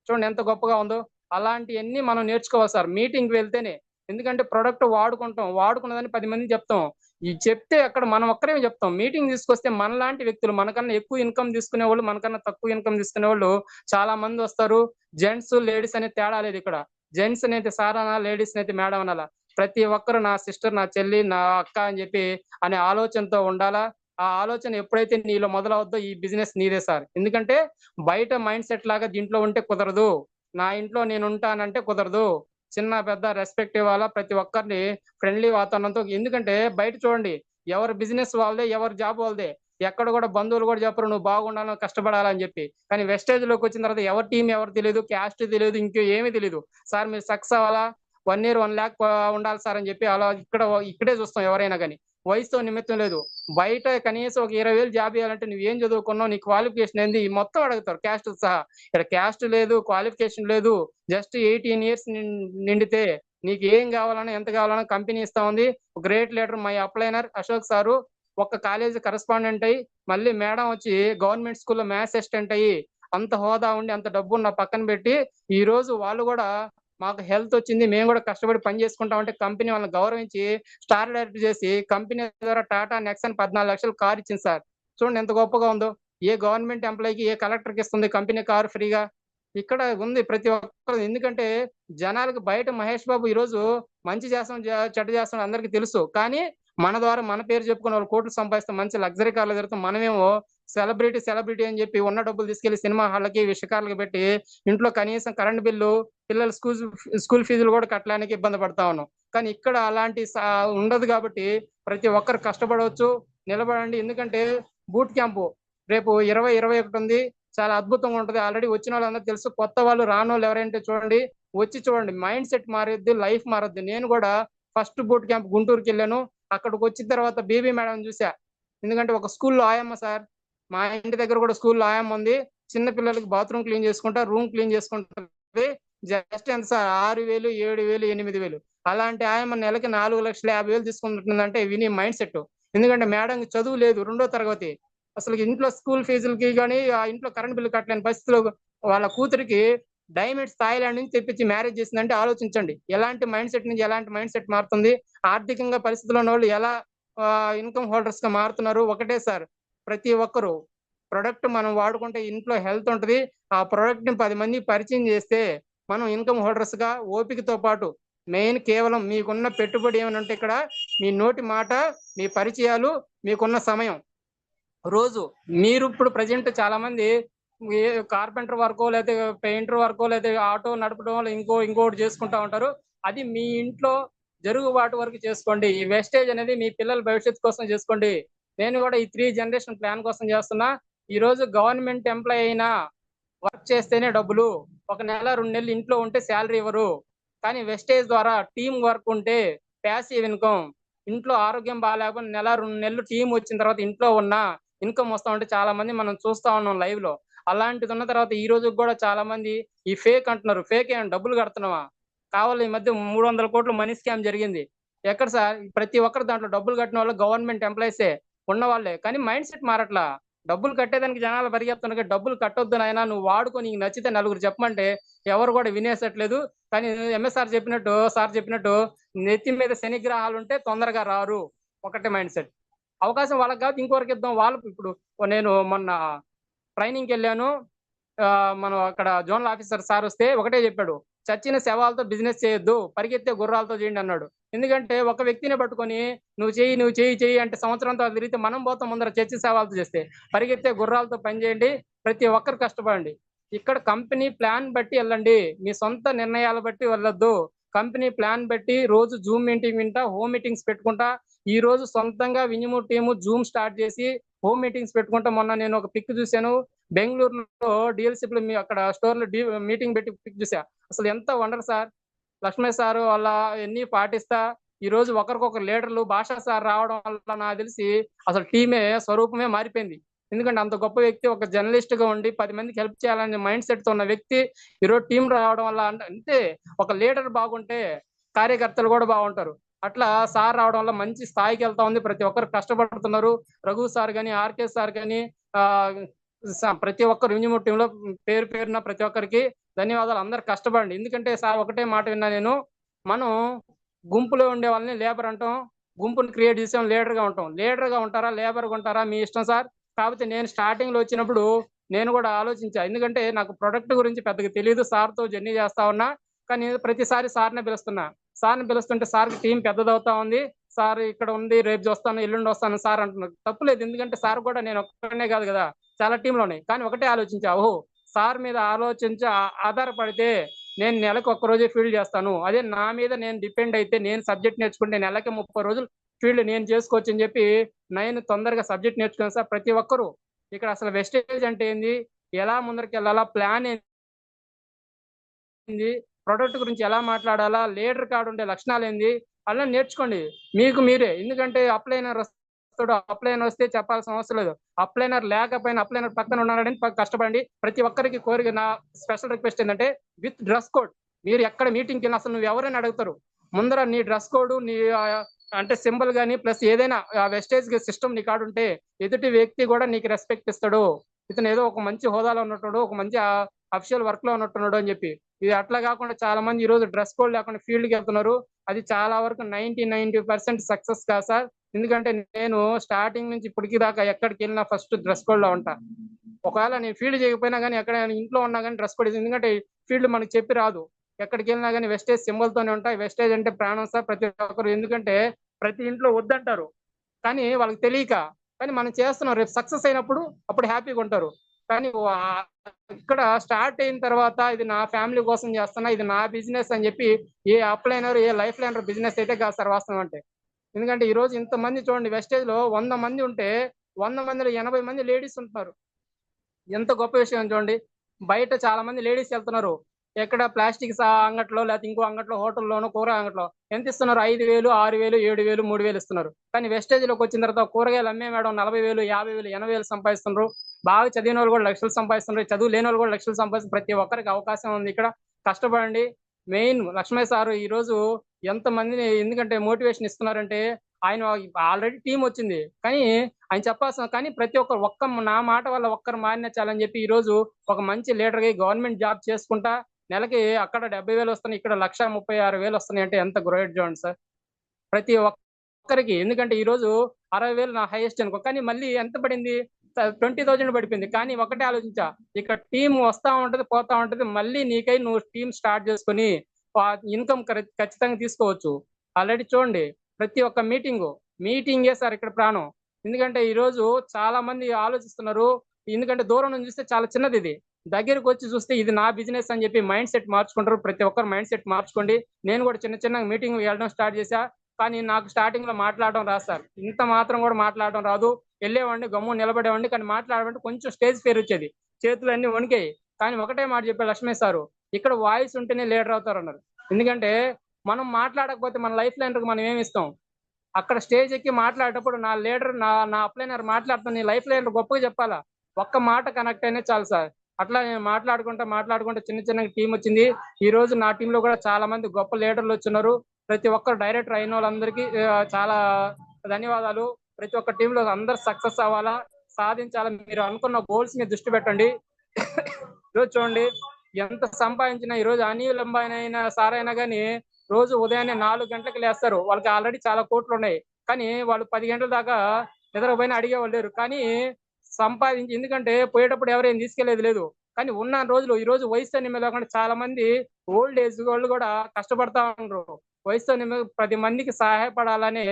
చూడండి ఎంత గొప్పగా ఉందో. అలాంటివన్నీ మనం నేర్చుకోవాలి సార్ మీటింగ్కి వెళ్తేనే. ఎందుకంటే ప్రొడక్ట్ వాడుకున్నదని 10 మంది చెప్తాం. ఈ చెప్తే అక్కడ మనం ఒక్కరే చెప్తాం. మీటింగ్ తీసుకొస్తే మనలాంటి వ్యక్తులు, మనకన్నా ఎక్కువ ఇన్కమ్ తీసుకునే వాళ్ళు, మనకన్నా తక్కువ ఇన్కమ్ తీసుకునే వాళ్ళు చాలా మంది వస్తారు. జెంట్స్ లేడీస్ అనే తేడా లేదు ఇక్కడ. జెంట్స్ అయితే సార్ అనాలా, లేడీస్ అయితే మేడం అనాలా. ప్రతి ఒక్కరు నా సిస్టర్, నా చెల్లి, నా అక్క అని చెప్పి అనే ఆలోచనతో ఉండాలా. ఆ ఆలోచన ఎప్పుడైతే నీలో మొదలవుద్దో ఈ బిజినెస్ నీదే సార్. ఎందుకంటే బయట మైండ్ సెట్ లాగా దీంట్లో ఉంటే కుదరదు. నా ఇంట్లో నేను ఉంటానంటే కుదరదు. చిన్న పెద్ద రెస్పెక్ట్ ఇవ్వాలా, ప్రతి ఒక్కరిని ఫ్రెండ్లీ వాతావరణంతో. ఎందుకంటే బయట చూడండి, ఎవరి బిజినెస్ వాళ్ళదే, ఎవరి జాబ్ వాళ్ళదే. ఎక్కడ కూడా బంధువులు కూడా చెప్పరు నువ్వు బాగుండాలని, కష్టపడాలని చెప్పి. కానీ వెస్టేజ్ లోకి వచ్చిన తర్వాత ఎవరి టీం ఎవరు తెలియదు, క్యాస్ట్ తెలియదు, ఇంకో ఏమీ తెలియదు. సార్ మీరు సక్సెస్ అవ్వాలా, 1 year 1 lakh ఉండాలి సార్ అని చెప్పి అలా ఇక్కడే చూస్తాం ఎవరైనా కానీ. వయసుతో నిమిత్తం లేదు. బయట కనీసం ఒక 20,000 జాబ్ ఇవ్వాలంటే నువ్వేం చదువుకున్నావు, నీ క్వాలిఫికేషన్ ఏంది, మొత్తం అడుగుతారు క్యాస్ట్ సహా. ఇక్కడ క్యాస్ట్ లేదు, క్వాలిఫికేషన్ లేదు. జస్ట్ 18 years నిండితే నీకు ఏం కావాలన్నా ఎంత కావాలన్నా కంపెనీ ఇస్తా ఉంది. Great leader my upliner Ashok sir ఒక కాలేజీ కరెస్పాండెంట్ అయ్యి మళ్ళీ మేడం వచ్చి గవర్నమెంట్ స్కూల్లో మ్యాథ్స్ అసిస్టెంట్ అయ్యి అంత హోదా ఉండి అంత డబ్బు ఉన్న పక్కన పెట్టి ఈ రోజు వాళ్ళు కూడా మాకు హెల్త్ వచ్చింది, మేము కూడా కష్టపడి పని చేసుకుంటామంటే కంపెనీ వాళ్ళని గౌరవించి స్టార్ డైరెక్ట్ చేసి కంపెనీ ద్వారా టాటా నెక్సన్ 14 లక్షలు కార్ ఇచ్చింది సార్. చూడండి ఎంత గొప్పగా ఉందో. ఏ గవర్నమెంట్ ఎంప్లాయీకి, ఏ కలెక్టర్కి ఇస్తుంది కంపెనీ కారు ఫ్రీగా? ఇక్కడ ఉంది ప్రతి ఒక్కరు. ఎందుకంటే జనాలకు బయట మహేష్ బాబు ఈ రోజు మంచి చేస్తాం, చెడ్డ చేస్తాం అందరికీ తెలుసు. కానీ మన ద్వారా మన పేరు చెప్పుకున్న వాళ్ళు కోట్లు సంపాదిస్తాం, మంచి లగ్జరీ కార్లు తిరుగుతాం. మనమేమో సెలబ్రిటీ అని చెప్పి ఉన్న డబ్బులు తీసుకెళ్లి సినిమా హాళ్ళకి, విషకాలకు పెట్టి ఇంట్లో కనీసం కరెంట్ బిల్లు, పిల్లల స్కూల్ ఫీజులు కూడా కట్టడానికి ఇబ్బంది పడతా ఉన్నాం. కానీ ఇక్కడ అలాంటి ఉండదు కాబట్టి ప్రతి ఒక్కరు కష్టపడవచ్చు, నిలబడండి. ఎందుకంటే బూట్ క్యాంపు రేపు 20-21 ఉంది, చాలా అద్భుతంగా ఉంటుంది. ఆల్రెడీ వచ్చిన వాళ్ళందరూ తెలుసు, కొత్త వాళ్ళు రాని వాళ్ళు ఎవరైతే చూడండి, వచ్చి చూడండి. మైండ్ సెట్ మారద్ది, లైఫ్ మారద్ది. నేను కూడా ఫస్ట్ బూట్ క్యాంప్ గుంటూరుకి వెళ్ళాను. అక్కడికి వచ్చిన తర్వాత బీబీ మేడం చూసా. ఎందుకంటే ఒక స్కూల్లో ఆయమ్మ సార్, మా ఇంటి దగ్గర కూడా స్కూల్లో ఆయమ్మ ఉంది. చిన్న పిల్లలకి బాత్రూమ్ క్లీన్ చేసుకుంటా, రూమ్ క్లీన్ చేసుకుంటుంది. జస్ట్ ఎంత సార్ 6,000, 7,000, 8,000. అలాంటి ఆయమ్మ నెలకి 4,50,000 తీసుకుంటుందంటే విని మైండ్ సెట్. ఎందుకంటే మేడం చదువు లేదు, 2వ తరగతి. అసలు ఇంట్లో స్కూల్ ఫీజులకి కానీ ఆ ఇంట్లో కరెంట్ బిల్లు కట్టలేని పరిస్థితిలో వాళ్ళ కూతురికి డైమండ్స్ థాయిలాండ్ నుంచి తెప్పించి మ్యారేజ్ చేసిందంటే ఆలోచించండి ఎలాంటి మైండ్ సెట్ నుంచి ఎలాంటి మైండ్ సెట్ మారుతుంది. ఆర్థికంగా పరిస్థితుల్లో ఉన్న వాళ్ళు ఎలా ఇన్కమ్ హోల్డర్స్ గా మారుతున్నారు. ఒకటే సార్, ప్రతి ఒక్కరు ప్రొడక్ట్ మనం వాడుకుంటే ఇంట్లో హెల్త్ ఉంటుంది. ఆ ప్రొడక్ట్ ని 10 మంది పరిచయం చేస్తే మనం ఇన్కమ్ హోల్డర్స్ గా ఓపికతో పాటు మెయిన్ కేవలం మీకున్న పెట్టుబడి ఏమనంటే ఇక్కడ మీ నోటి మాట, మీ పరిచయాలు, మీకున్న సమయం. రోజు మీరు ఇప్పుడు ప్రజెంట్ చాలా మంది కార్పెంటర్ వర్కో లేకపోతే పెయింటర్ వర్కో లేకపోతే ఆటో నడపడం ఇంకోటి చేసుకుంటా ఉంటారు. అది మీ ఇంట్లో జరుగుబాటు వరకు చేసుకోండి. ఈ వేస్టేజ్ అనేది మీ పిల్లల భవిష్యత్తు కోసం చేసుకోండి. నేను కూడా ఈ 3 జనరేషన్ ప్లాన్ కోసం చేస్తున్నా. ఈ రోజు గవర్నమెంట్ ఎంప్లాయ్ అయినా వర్క్ చేస్తేనే డబ్బులు. 1 నెల 2 నెలలు ఇంట్లో ఉంటే శాలరీ ఇవ్వరు. కానీ వెస్టేజ్ ద్వారా టీమ్ వర్క్ ఉంటే ప్యాసివ్ ఇన్కమ్. ఇంట్లో ఆరోగ్యం బాగాలేకపోయినా నెల 2 నెలలు టీం వచ్చిన తర్వాత ఇంట్లో ఉన్న ఇన్కమ్ వస్తా ఉంటే చాలా మంది మనం చూస్తా ఉన్నాం లైవ్ లో. అలాంటిది ఉన్న తర్వాత ఈ రోజు కూడా చాలా మంది ఈ ఫేక్ అంటున్నారు. ఫేక్ ఏమైనా డబ్బులు కడుతున్నావా? కావాలి, ఈ మధ్య 300 కోట్లు మనీ స్కామ్ జరిగింది. ఎక్కడ సార్? ప్రతి ఒక్కరు దాంట్లో డబ్బులు కట్టిన వాళ్ళు గవర్నమెంట్ ఎంప్లాయీసే. ఉన్న వాళ్ళే, కానీ మైండ్ సెట్ మారట్లా. డబ్బులు కట్టేదానికి జనాలు పరిగెత్తున్నారు, డబ్బులు కట్టొద్దు నాయనా, నువ్వు వాడుకో, నీకు నచ్చితే నలుగురు చెప్పమంటే ఎవరు కూడా వినేసట్లేదు. కానీ సార్ చెప్పినట్టు నెత్తి మీద శనిగ్రహాలు ఉంటే తొందరగా రారు. ఒకటే మైండ్ సెట్. అవకాశం వాళ్ళకి కాదు ఇంకొకరికి ఇద్దాం. వాళ్ళు ఇప్పుడు నేను మొన్న ట్రైనింగ్కి వెళ్ళాను. మనం అక్కడ జోనల్ ఆఫీసర్ సార్ వస్తే ఒకటే చెప్పాడు, చచ్చిన శవాలతో బిజినెస్ చేయొద్దు, పరిగెత్తే గుర్రాలతో చేయండి అన్నాడు. ఎందుకంటే ఒక వ్యక్తిని పట్టుకొని నువ్వు చెయ్యి అంటే సంవత్సరంతో తిరిగితే మనం పోతాం ముందర చచ్చిన శవాలతో చేస్తే. పరిగెత్తే గుర్రాలతో పనిచేయండి, ప్రతి ఒక్కరు కష్టపడండి. ఇక్కడ కంపెనీ ప్లాన్ బట్టి వెళ్ళండి, మీ సొంత నిర్ణయాలు బట్టి వెళ్ళొద్దు. కంపెనీ ప్లాన్ బట్టి రోజు జూమ్ మీటింగ్ వింటా, హోమ్ మీటింగ్స్ పెట్టుకుంటా. ఈ రోజు సొంతంగా వినిము టీము జూమ్ స్టార్ట్ చేసి హోమ్ మీటింగ్స్ పెట్టుకుంటా. మొన్న నేను ఒక పిక్ చూశాను, బెంగళూరులో డీఎల్సీపీలో అక్కడ స్టోర్లో మీటింగ్ పెట్టి పిక్ చూసా. అసలు ఎంత వండర్ సార్. లక్ష్మణ్ సార్ వాళ్ళ ఎన్ని పాటిస్తా ఈ రోజు ఒకరికొకరు లీడర్లు, భాషా సార్ రావడం వల్ల నాకు తెలిసి అసలు టీమే స్వరూపమే మారిపోయింది. ఎందుకంటే అంత గొప్ప వ్యక్తి, ఒక జర్నలిస్ట్ గా ఉండి 10 మందికి హెల్ప్ చేయాలనే మైండ్ సెట్ తో ఉన్న వ్యక్తి ఈరోజు టీం రావడం వల్ల అంటే ఒక లీడర్ బాగుంటే కార్యకర్తలు కూడా బాగుంటారు. అట్లా సార్ రావడం వల్ల మంచి స్థాయికి వెళ్తా ఉంది. ప్రతి ఒక్కరు కష్టపడుతున్నారు. రఘు సార్ కానీ, ఆర్కే సార్ కానీ, ప్రతి ఒక్కరు యూనిమో టీంలో పేరు పేరున ప్రతి ఒక్కరికి ధన్యవాదాలు. అందరు కష్టపడండి. ఎందుకంటే సార్ ఒకటే మాట విన్నా నేను, మనం గుంపులో ఉండే వాళ్ళని లేబర్ అంటాం, గుంపుని క్రియేట్ చేసాం లీడర్ గా ఉంటాం. లీడర్ గా ఉంటారా లేబర్ గా ఉంటారా మీ ఇష్టం సార్. కాకపోతే నేను స్టార్టింగ్ లో వచ్చినప్పుడు నేను కూడా ఆలోచించా, ఎందుకంటే నాకు ప్రొడక్ట్ గురించి పెద్దగా తెలియదు. సార్తో జర్నీ చేస్తా ఉన్నా, కానీ ప్రతిసారి సార్నే పిలుస్తున్నా. సార్ని పిలుస్తుంటే సార్కి టీం పెద్దదవుతా ఉంది. సార్ ఇక్కడ ఉంది, రేపు చూస్తాను, ఎల్లుండి వస్తాను సార్ అంటున్నారు. తప్పులేదు, ఎందుకంటే సార్ కూడా నేను ఒక్కడనే కాదు కదా, చాలా టీంలు ఉన్నాయి. కానీ ఒకటే ఆలోచించా, ఓహో సార్ మీద ఆధారపడితే నేను నెలకు 1 రోజే ఫీల్డ్ చేస్తాను. అదే నా మీద నేను డిపెండ్ అయితే, నేను సబ్జెక్ట్ నేర్చుకుంటే నెలకి 30 రోజులు ఫీల్డ్ నేను చేసుకోవచ్చు అని చెప్పి నేను తొందరగా సబ్జెక్ట్ నేర్చుకున్నాను సార్. ప్రతి ఒక్కరు ఇక్కడ అసలు వెస్టేజ్ అంటే ఏంది, ఎలా ముందరికి వెళ్ళాలా, ప్లాన్ ఏంది, ప్రొడక్ట్ గురించి ఎలా మాట్లాడాలా, లీడర్ కాడ ఉండే లక్షణాలు ఏంది, అలా నేర్చుకోండి మీకు మీరే. ఎందుకంటే అప్లైనర్ వస్తాడు, అప్లైనర్ వస్తే చెప్పాల్సిన అవసరం లేదు. అప్లైనర్ లేకపోయినా అప్లైనర్ పక్కన ఉన్నాడని కష్టపడండి. ప్రతి ఒక్కరికి కోరిక, నా స్పెషల్ రిక్వెస్ట్ ఏంటంటే విత్ డ్రెస్ కోడ్. మీరు ఎక్కడ మీటింగ్కి వెళ్ళినా అసలు నువ్వు ఎవరైనా అడుగుతారు, ముందర నీ డ్రెస్ కోడ్, నీ అంటే సింబల్ కానీ ప్లస్ ఏదైనా వెస్టేజ్ సిస్టమ్ నీ కాడు ఉంటే ఎదుటి వ్యక్తి కూడా నీకు రెస్పెక్ట్ ఇస్తాడు. ఇతను ఏదో ఒక మంచి హోదాలో ఉన్నట్టున్నాడు, ఒక మంచి అఫిషియల్ వర్క్ లో ఉన్నట్టున్నాడు అని చెప్పి. ఇది అట్లా కాకుండా చాలా మంది ఈ రోజు డ్రెస్ కోడ్ లేకుండా ఫీల్డ్కి వెళ్తున్నారు. అది చాలా వరకు 90% సక్సెస్ కాదు సార్. ఎందుకంటే నేను స్టార్టింగ్ నుంచి ఇప్పటికి దాకా ఎక్కడికి వెళ్ళినా ఫస్ట్ డ్రెస్ కోడ్ లో ఉంటా. ఒకవేళ నేను ఫీల్డ్ చేయకపోయినా కానీ, ఎక్కడ ఇంట్లో ఉన్నా కానీ డ్రెస్ కోడ్, ఎందుకంటే ఫీల్డ్ మనకి చెప్పి రాదు. ఎక్కడికి వెళ్ళినా కానీ వెస్టేజ్ సింబల్ తోనే ఉంటాయి. వెస్టేజ్ అంటే ప్రాణం సార్ ప్రతి ఒక్కరు. ఎందుకంటే ప్రతి ఇంట్లో వద్దంటారు, కానీ వాళ్ళకి తెలియక, కానీ మనం చేస్తున్నాం. రేపు సక్సెస్ అయినప్పుడు అప్పుడు హ్యాపీగా ఉంటారు. కానీ ఇక్కడ స్టార్ట్ అయిన తర్వాత ఇది నా ఫ్యామిలీ కోసం చేస్తున్నా, ఇది నా బిజినెస్ అని చెప్పి ఏ అప్లైనర్, ఏ లైఫ్ లైనర్ బిజినెస్ అయితే కాదు సార్ వాస్తవం అంటే. ఎందుకంటే ఈ రోజు ఇంతమంది చూడండి, వెస్టేజ్ లో 100 మంది ఉంటే 100 మందిలో 80 మంది లేడీస్ ఉంటున్నారు. ఎంత గొప్ప విషయం చూడండి. బయట చాలా మంది లేడీస్ వెళ్తున్నారు, ఎక్కడ ప్లాస్టిక్ అంగట్లో, లేకపోతే ఇంకో అంగట్లో, హోటల్లోనో, కూర అంగట్లో ఎంత ఇస్తున్నారు, 5,000, 6,000, 7,000, 3,000 ఇస్తున్నారు. కానీ వెస్టేజ్ లోకి వచ్చిన తర్వాత కూరగాయలు అమ్మే మేడం 40,000, 50,000, 80,000 సంపాదిస్తున్నారు. బాగా చదివిన వాళ్ళు కూడా లక్షలు సంపాదిస్తున్నారు, చదువు లేని వాళ్ళు కూడా లక్షలు సంపాదిస్తున్నారు. ప్రతి ఒక్కరికి అవకాశం ఉంది ఇక్కడ, కష్టపడండి. మెయిన్ లక్ష్మయ్య సార్ ఈ రోజు ఎంత మందిని ఎందుకంటే మోటివేషన్ ఇస్తున్నారంటే, ఆయన ఆల్రెడీ టీం వచ్చింది, కానీ ఆయన చెప్పాల్సిన, కానీ ప్రతి ఒక్క నా మాట వల్ల ఒక్కరు మారిన చాలని చెప్పి ఈ రోజు ఒక మంచి లీడర్ గా గవర్నమెంట్ జాబ్ చేసుకుంటా నెలకి అక్కడ 70,000 వస్తున్నాయి, ఇక్కడ 1,36,000 వస్తున్నాయి అంటే ఎంత గ్రేట్ చూడండి సార్ ప్రతి ఒక్కరికి. ఎందుకంటే ఈ రోజు 60,000 నా హైయెస్ట్ అనుకో, కానీ మళ్ళీ ఎంత పడింది, 20,000 పడిపోయింది. కానీ ఒకటే ఆలోచించా, ఇక్కడ టీం వస్తా ఉంటది పోతా ఉంటది, మళ్ళీ నీకై నువ్వు టీం స్టార్ట్ చేసుకుని ఇన్కమ్ ఖచ్చితంగా తీసుకోవచ్చు. ఆల్రెడీ చూడండి ప్రతి ఒక్క మీటింగే సార్ ఇక్కడ ప్రాణం. ఎందుకంటే ఈ రోజు చాలా మంది ఆలోచిస్తున్నారు, ఎందుకంటే దూరం నుంచి చూస్తే చాలా చిన్నది, ఇది దగ్గరకు వచ్చి చూస్తే ఇది నా బిజినెస్ అని చెప్పి మైండ్ సెట్ మార్చుకుంటారు. ప్రతి ఒక్కరు మైండ్ సెట్ మార్చుకోండి. నేను కూడా చిన్న మీటింగ్ వెళ్ళడం స్టార్ట్ చేశా, కానీ నాకు స్టార్టింగ్ లో మాట్లాడడం రాదు సార్, ఇంత మాత్రం కూడా మాట్లాడడం రాదు. వెళ్ళేవాడిని, గమ్ము నిలబడేవాడిని, కానీ మాట్లాడమంటే కొంచెం స్టేజ్ పేరు వచ్చేది, చేతులు అన్ని వణికాయి. కానీ ఒకటే మాట చెప్పారు లక్ష్మణ్ సారు, ఇక్కడ వాయిస్ ఉంటేనే లీడర్ అవుతారు అన్నారు. ఎందుకంటే మనం మాట్లాడకపోతే మన లైఫ్ లైనర్కి మనం ఏమి ఇస్తాం. అక్కడ స్టేజ్ ఎక్కి మాట్లాడేటప్పుడు నా లీడర్, నా అప్లైనర్ మాట్లాడుతున్నా, నీ లైఫ్ లైనర్ గొప్పగా చెప్పాలా, ఒక్క మాట కనెక్ట్ అయినా చాలు సార్. అట్లా నేను మాట్లాడుకుంటా చిన్న టీం వచ్చింది. ఈ రోజు నా టీంలో కూడా చాలా మంది గొప్ప లీడర్లు వచ్చున్నారు. ప్రతి ఒక్కరు డైరెక్టర్ అయిన వాళ్ళందరికీ చాలా ధన్యవాదాలు. ప్రతి ఒక్క టీంలో అందరు సక్సెస్ అవ్వాలా, సాధించాలా. మీరు అనుకున్న గోల్స్ మీద దృష్టి పెట్టండి. ఈరోజు చూడండి ఎంత సంపాదించినా, ఈరోజు అనిల్ అంబానీ అయినా సార్ అయినా కానీ రోజు ఉదయాన్నే 4 గంటలకు లేస్తారు. వాళ్ళకి ఆల్రెడీ చాలా కోట్లు ఉన్నాయి, కానీ వాళ్ళు 10 గంటల దాకా నిద్రపోయినా అడిగేవాళ్ళు లేరు. కానీ సంపాదించి, ఎందుకంటే పోయేటప్పుడు ఎవరేం తీసుకెళ్లేది లేదు. కానీ ఉన్న రోజులు ఈ రోజు వయసు నిమ్మ లేకుండా చాలా మంది ఓల్డ్ ఏజ్ వాళ్ళు కూడా కష్టపడతా ఉన్నారు. వయసుతో నిమ్మ 10 మందికి సహాయపడాలనే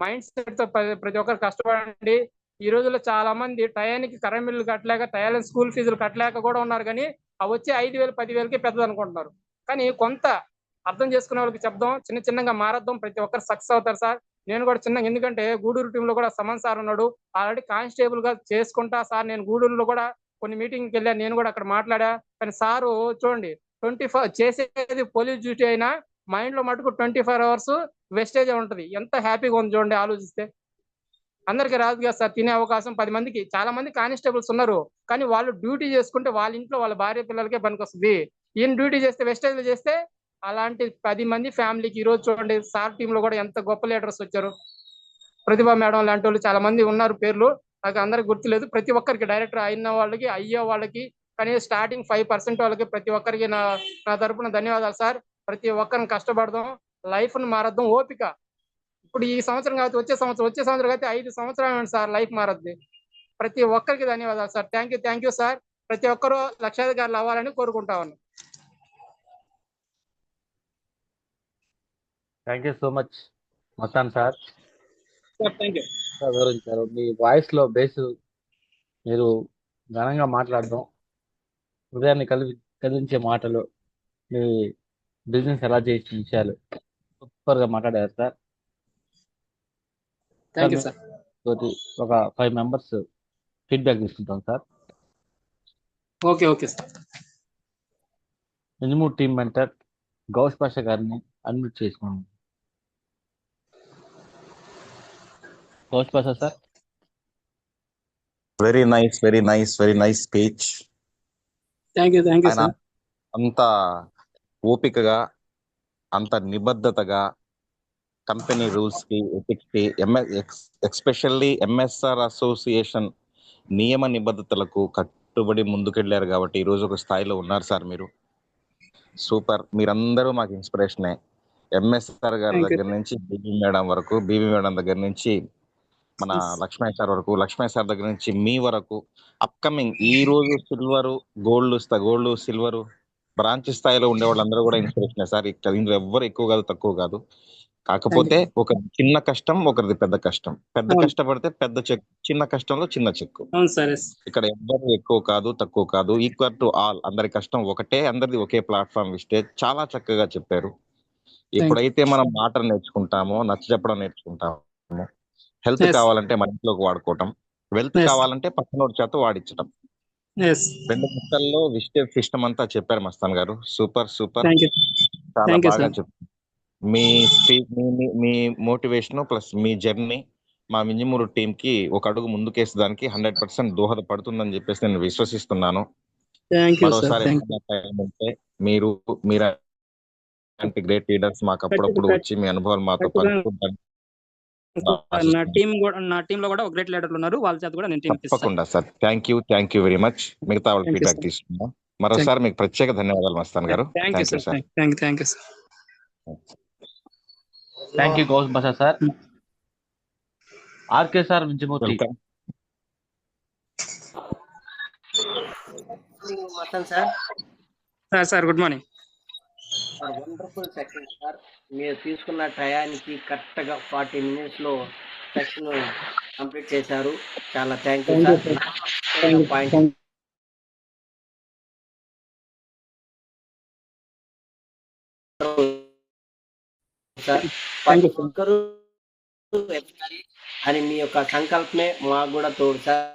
మైండ్ సెట్ తో ప్రతి ఒక్కరు కష్టపడండి. ఈ రోజుల్లో చాలా మంది టయానికి కరెంట్ బిల్లు కట్టలేక, టయానికి స్కూల్ ఫీజులు కట్టలేక కూడా ఉన్నారు. కానీ అవి వచ్చి 5,000 10,000కి పెద్దది అనుకుంటున్నారు. కానీ కొంత అర్థం చేసుకునే వాళ్ళకి చెప్దాం, చిన్న చిన్నగా మారద్దాం, ప్రతి ఒక్కరు సక్సెస్ అవుతారు సార్. నేను కూడా చిన్నగా, ఎందుకంటే గూడూరు టీంలో కూడా సమన్ సార్ ఉన్నాడు, ఆల్రెడీ కానిస్టేబుల్ గా చేసుకుంటా సార్. నేను గూడూరులో కూడా కొన్ని మీటింగ్కి వెళ్ళాను, నేను కూడా అక్కడ మాట్లాడా. కానీ సారు చూడండి 24 చేసేది పోలీస్ డ్యూటీ అయినా మైండ్ లో మటుకు 24 hours వెస్టేజ్ ఉంటది. ఎంత హ్యాపీగా ఉంది చూడండి ఆలోచిస్తే. అందరికీ రాదు కదా సార్ తినే అవకాశం. 10 మందికి, చాలా మంది కానిస్టేబుల్స్ ఉన్నారు, కానీ వాళ్ళు డ్యూటీ చేసుకుంటే వాళ్ళ ఇంట్లో వాళ్ళ భార్య పిల్లలకే పనికొస్తుంది. ఈయన డ్యూటీ చేస్తే, వెస్టేజ్ చేస్తే అలాంటి 10 మంది ఫ్యామిలీకి. ఈ రోజు చూడండి సార్ టీమ్ లో కూడా ఎంత గొప్ప లీడర్స్ వచ్చారు. ప్రతిభ మేడం లాంటి వాళ్ళు చాలా మంది ఉన్నారు, పేర్లు నాకు అందరికి గుర్తులేదు. ప్రతి ఒక్కరికి డైరెక్టర్ అయిన వాళ్ళకి, అయ్యే వాళ్ళకి, కానీ స్టార్టింగ్ 5% వాళ్ళకి ప్రతి ఒక్కరికి నా తరపున ధన్యవాదాలు సార్. ప్రతి ఒక్కరిని కష్టపడదాం, లైఫ్ ను మారద్దాం, ఓపిక. ఇప్పుడు ఈ సంవత్సరం కాదు, వచ్చే సంవత్సరం అయితే 5 సంవత్సరాలు సార్ లైఫ్ మారద్ది. ప్రతి ఒక్కరికి ధన్యవాదాలు సార్. Thank you sir. ప్రతి ఒక్కరూ లక్షాధికారులు అవ్వాలని కోరుకుంటా ఉన్నాను. Thank you so much Mastan sir. Thank you. వివరించారు. మీ వాయిస్ లో బేస్ మీరు ఘనంగా మాట్లాడడం, హృదయాన్ని కదిలించే మాటలు, మీ బిజినెస్ ఎలా చేసిన విషయాలు సూపర్ గా మాట్లాడారు సార్. Thank you sir. తోటి ఒక 5 members ఫీడ్బ్యాక్ తీసుకుంటాం sir. Okay sir. Minimum team mentor Gouse Pasha గారిని అన్మ్యూట్ చేసుకోండి. Gouse Pasha sir. Very nice speech. Thank you sir. అంత ఓపికగా, అంత నిబద్ధతగా కంపెనీ రూల్స్ కి, ఎథిక్స్ కి, ఎక్స్పెషల్లీ ఎంఎస్ఆర్ అసోసియేషన్ నియమ నిబద్ధతలకు కట్టుబడి ముందుకెళ్లారు కాబట్టి ఈ రోజు ఒక స్థాయిలో ఉన్నారు సార్. మీరు సూపర్. మీరందరూ మాకు ఇన్స్పిరేషనే. ఎంఎస్ఆర్ గారి దగ్గర నుంచి బీబీ మేడం వరకు, బీబీ మేడం దగ్గర నుంచి మన లక్ష్మణ్ సార్ వరకు, లక్ష్మణ్ సార్ దగ్గర నుంచి మీ వరకు, అప్కమింగ్ ఈ రోజు గోల్డ్ సిల్వర్ బ్రాంచ్ స్థాయిలో ఉండే వాళ్ళందరూ కూడా ఇన్స్పిరేషన్ సార్. ఇందులో ఎవ్వరు ఎక్కువ కాదు, తక్కువ కాదు. కాకపోతే ఒక చిన్న కష్టం, ఒకరిది పెద్ద కష్టం. పెద్ద కష్టపడితే పెద్ద చెక్, చిన్న కష్టంలో చిన్న చెక్కు. ఇక్కడ ఎవ్వరు ఎక్కువ కాదు, తక్కువ కాదు, ఈక్వల్ టు ఆల్. అందరి కష్టం ఒకటే, అందరిది ఒకే ప్లాట్ఫామ్. విస్టేజ్ చాలా చక్కగా చెప్పారు. ఎప్పుడైతే మనం మాట నేర్చుకుంటామో, నచ్చ చెప్పడం నేర్చుకుంటామో, హెల్త్ కావాలంటే మన ఇంట్లోకి వాడుకోవటం, వెల్త్ కావాలంటే పక్కనోడి చేత వాడించడం, 2 ముక్కల్లో విస్టేజ్ సిస్టమ్ అంతా చెప్పారు మస్తాన్ గారు. సూపర్. చాలా బాగా చెప్పారు. మీ స్పీచ్, మీ మోటివేషన్ ప్లస్ మీ జర్నీ మా మింజమూరు టీం కి ఒక అడుగు ముందుకేసేదానికి 100% దోహదపడుతుందని చెప్పేసి నేను విశ్వసిస్తున్నాను. మరోసారి మీరు గ్రేట్ లీడర్స్ మాకు అప్పుడప్పుడు వచ్చి మీ అనుభవాలు మాతో పంచుకుంటారు. నా టీమ్ లో కూడా ఒక గ్రేట్ లీడర్లు ఉన్నారు, వాళ్ళ చేత కూడా నేను తప్పకుండా sir. Thank you very much. మిగతా వాళ్ళ ఫీడ్బ్యాక్ తీసుకుందాం. మరోసారి మీకు ప్రత్యేక ధన్యవాదాలు మస్తాన్ గారు. Thank you sir. Thank you Ghouse Pasha sir. RK sir మింజమూర్తి. Sir good morning. Wonderful session sir. మీరు తీసుకున్న టయానికి కరెక్ట్ గా 40 minutes లో సెక్షన్ కంప్లీట్ చేశారు. చాలా thank you sir. Point sir, ప్రతి ఒక్కరూ అని మీ యొక్క సంకల్పమే మాకు కూడా తోడు సార్.